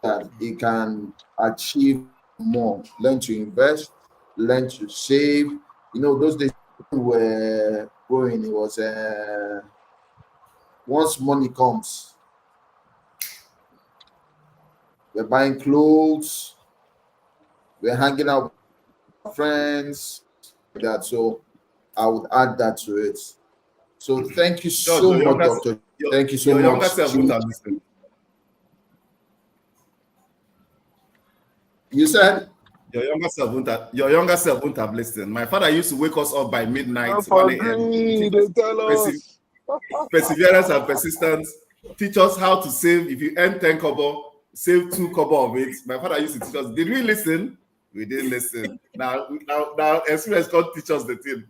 Speaker 1: that he can achieve more, learn to invest, learn to save. Those days were growing, it was once money comes, we're buying clothes, we're hanging out with friends, that. So I would add that to it. So thank you so much, Doctor. Thank you so much. You said
Speaker 2: your younger self won't have listened. My father used to wake us up by midnight,
Speaker 3: 1 a.m. They tell us.
Speaker 2: Perseverance and persistence. Teach us how to save. If you earn 10 kobo, save 2 kobo of it. My father used to teach us. Did we listen? We didn't listen. Now, experience can't teach us the thing.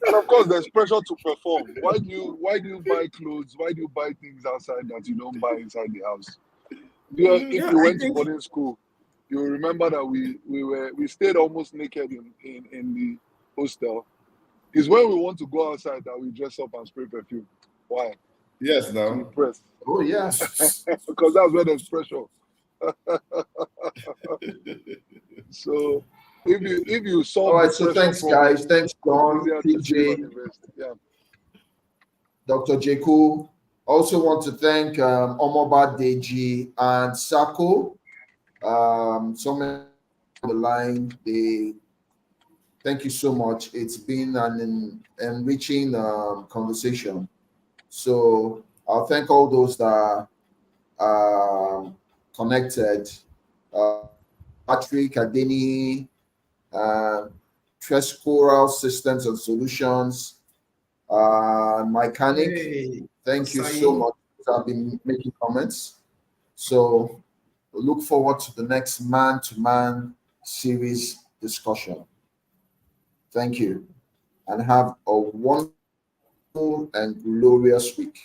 Speaker 3: And of course, there's pressure to perform. Why do you buy clothes? Why do you buy things outside that you don't buy inside the house? If
Speaker 5: Yeah,
Speaker 3: you
Speaker 5: I
Speaker 3: went to
Speaker 5: think
Speaker 3: boarding school, you remember that we stayed almost naked in the hostel. It's when we want to go outside that we dress up and spray perfume. Why?
Speaker 2: Yes,
Speaker 3: To
Speaker 2: now.
Speaker 3: impress.
Speaker 1: Oh yes.
Speaker 3: Because that's where there's pressure. So if you
Speaker 1: All
Speaker 3: solve the
Speaker 1: right. So
Speaker 3: pressure
Speaker 1: thanks,
Speaker 3: problem,
Speaker 1: guys. Thanks,
Speaker 3: it's
Speaker 1: John,
Speaker 3: easier to save and
Speaker 1: PJ,
Speaker 3: invest. Yeah.
Speaker 1: Dr. Jeku. Also want to thank Omoba Deji and Sako. Someone on the line. They thank you so much. It's been an enriching conversation. So I'll thank all those that are connected. Uh, Patrick Adeni, Trescoral Systems and Solutions, Mechanic.
Speaker 5: hey,
Speaker 1: Thank you so
Speaker 5: Asai.
Speaker 1: much. I've been making comments. So we look forward to the next man-to-man series discussion. Thank you and have a wonderful and glorious week.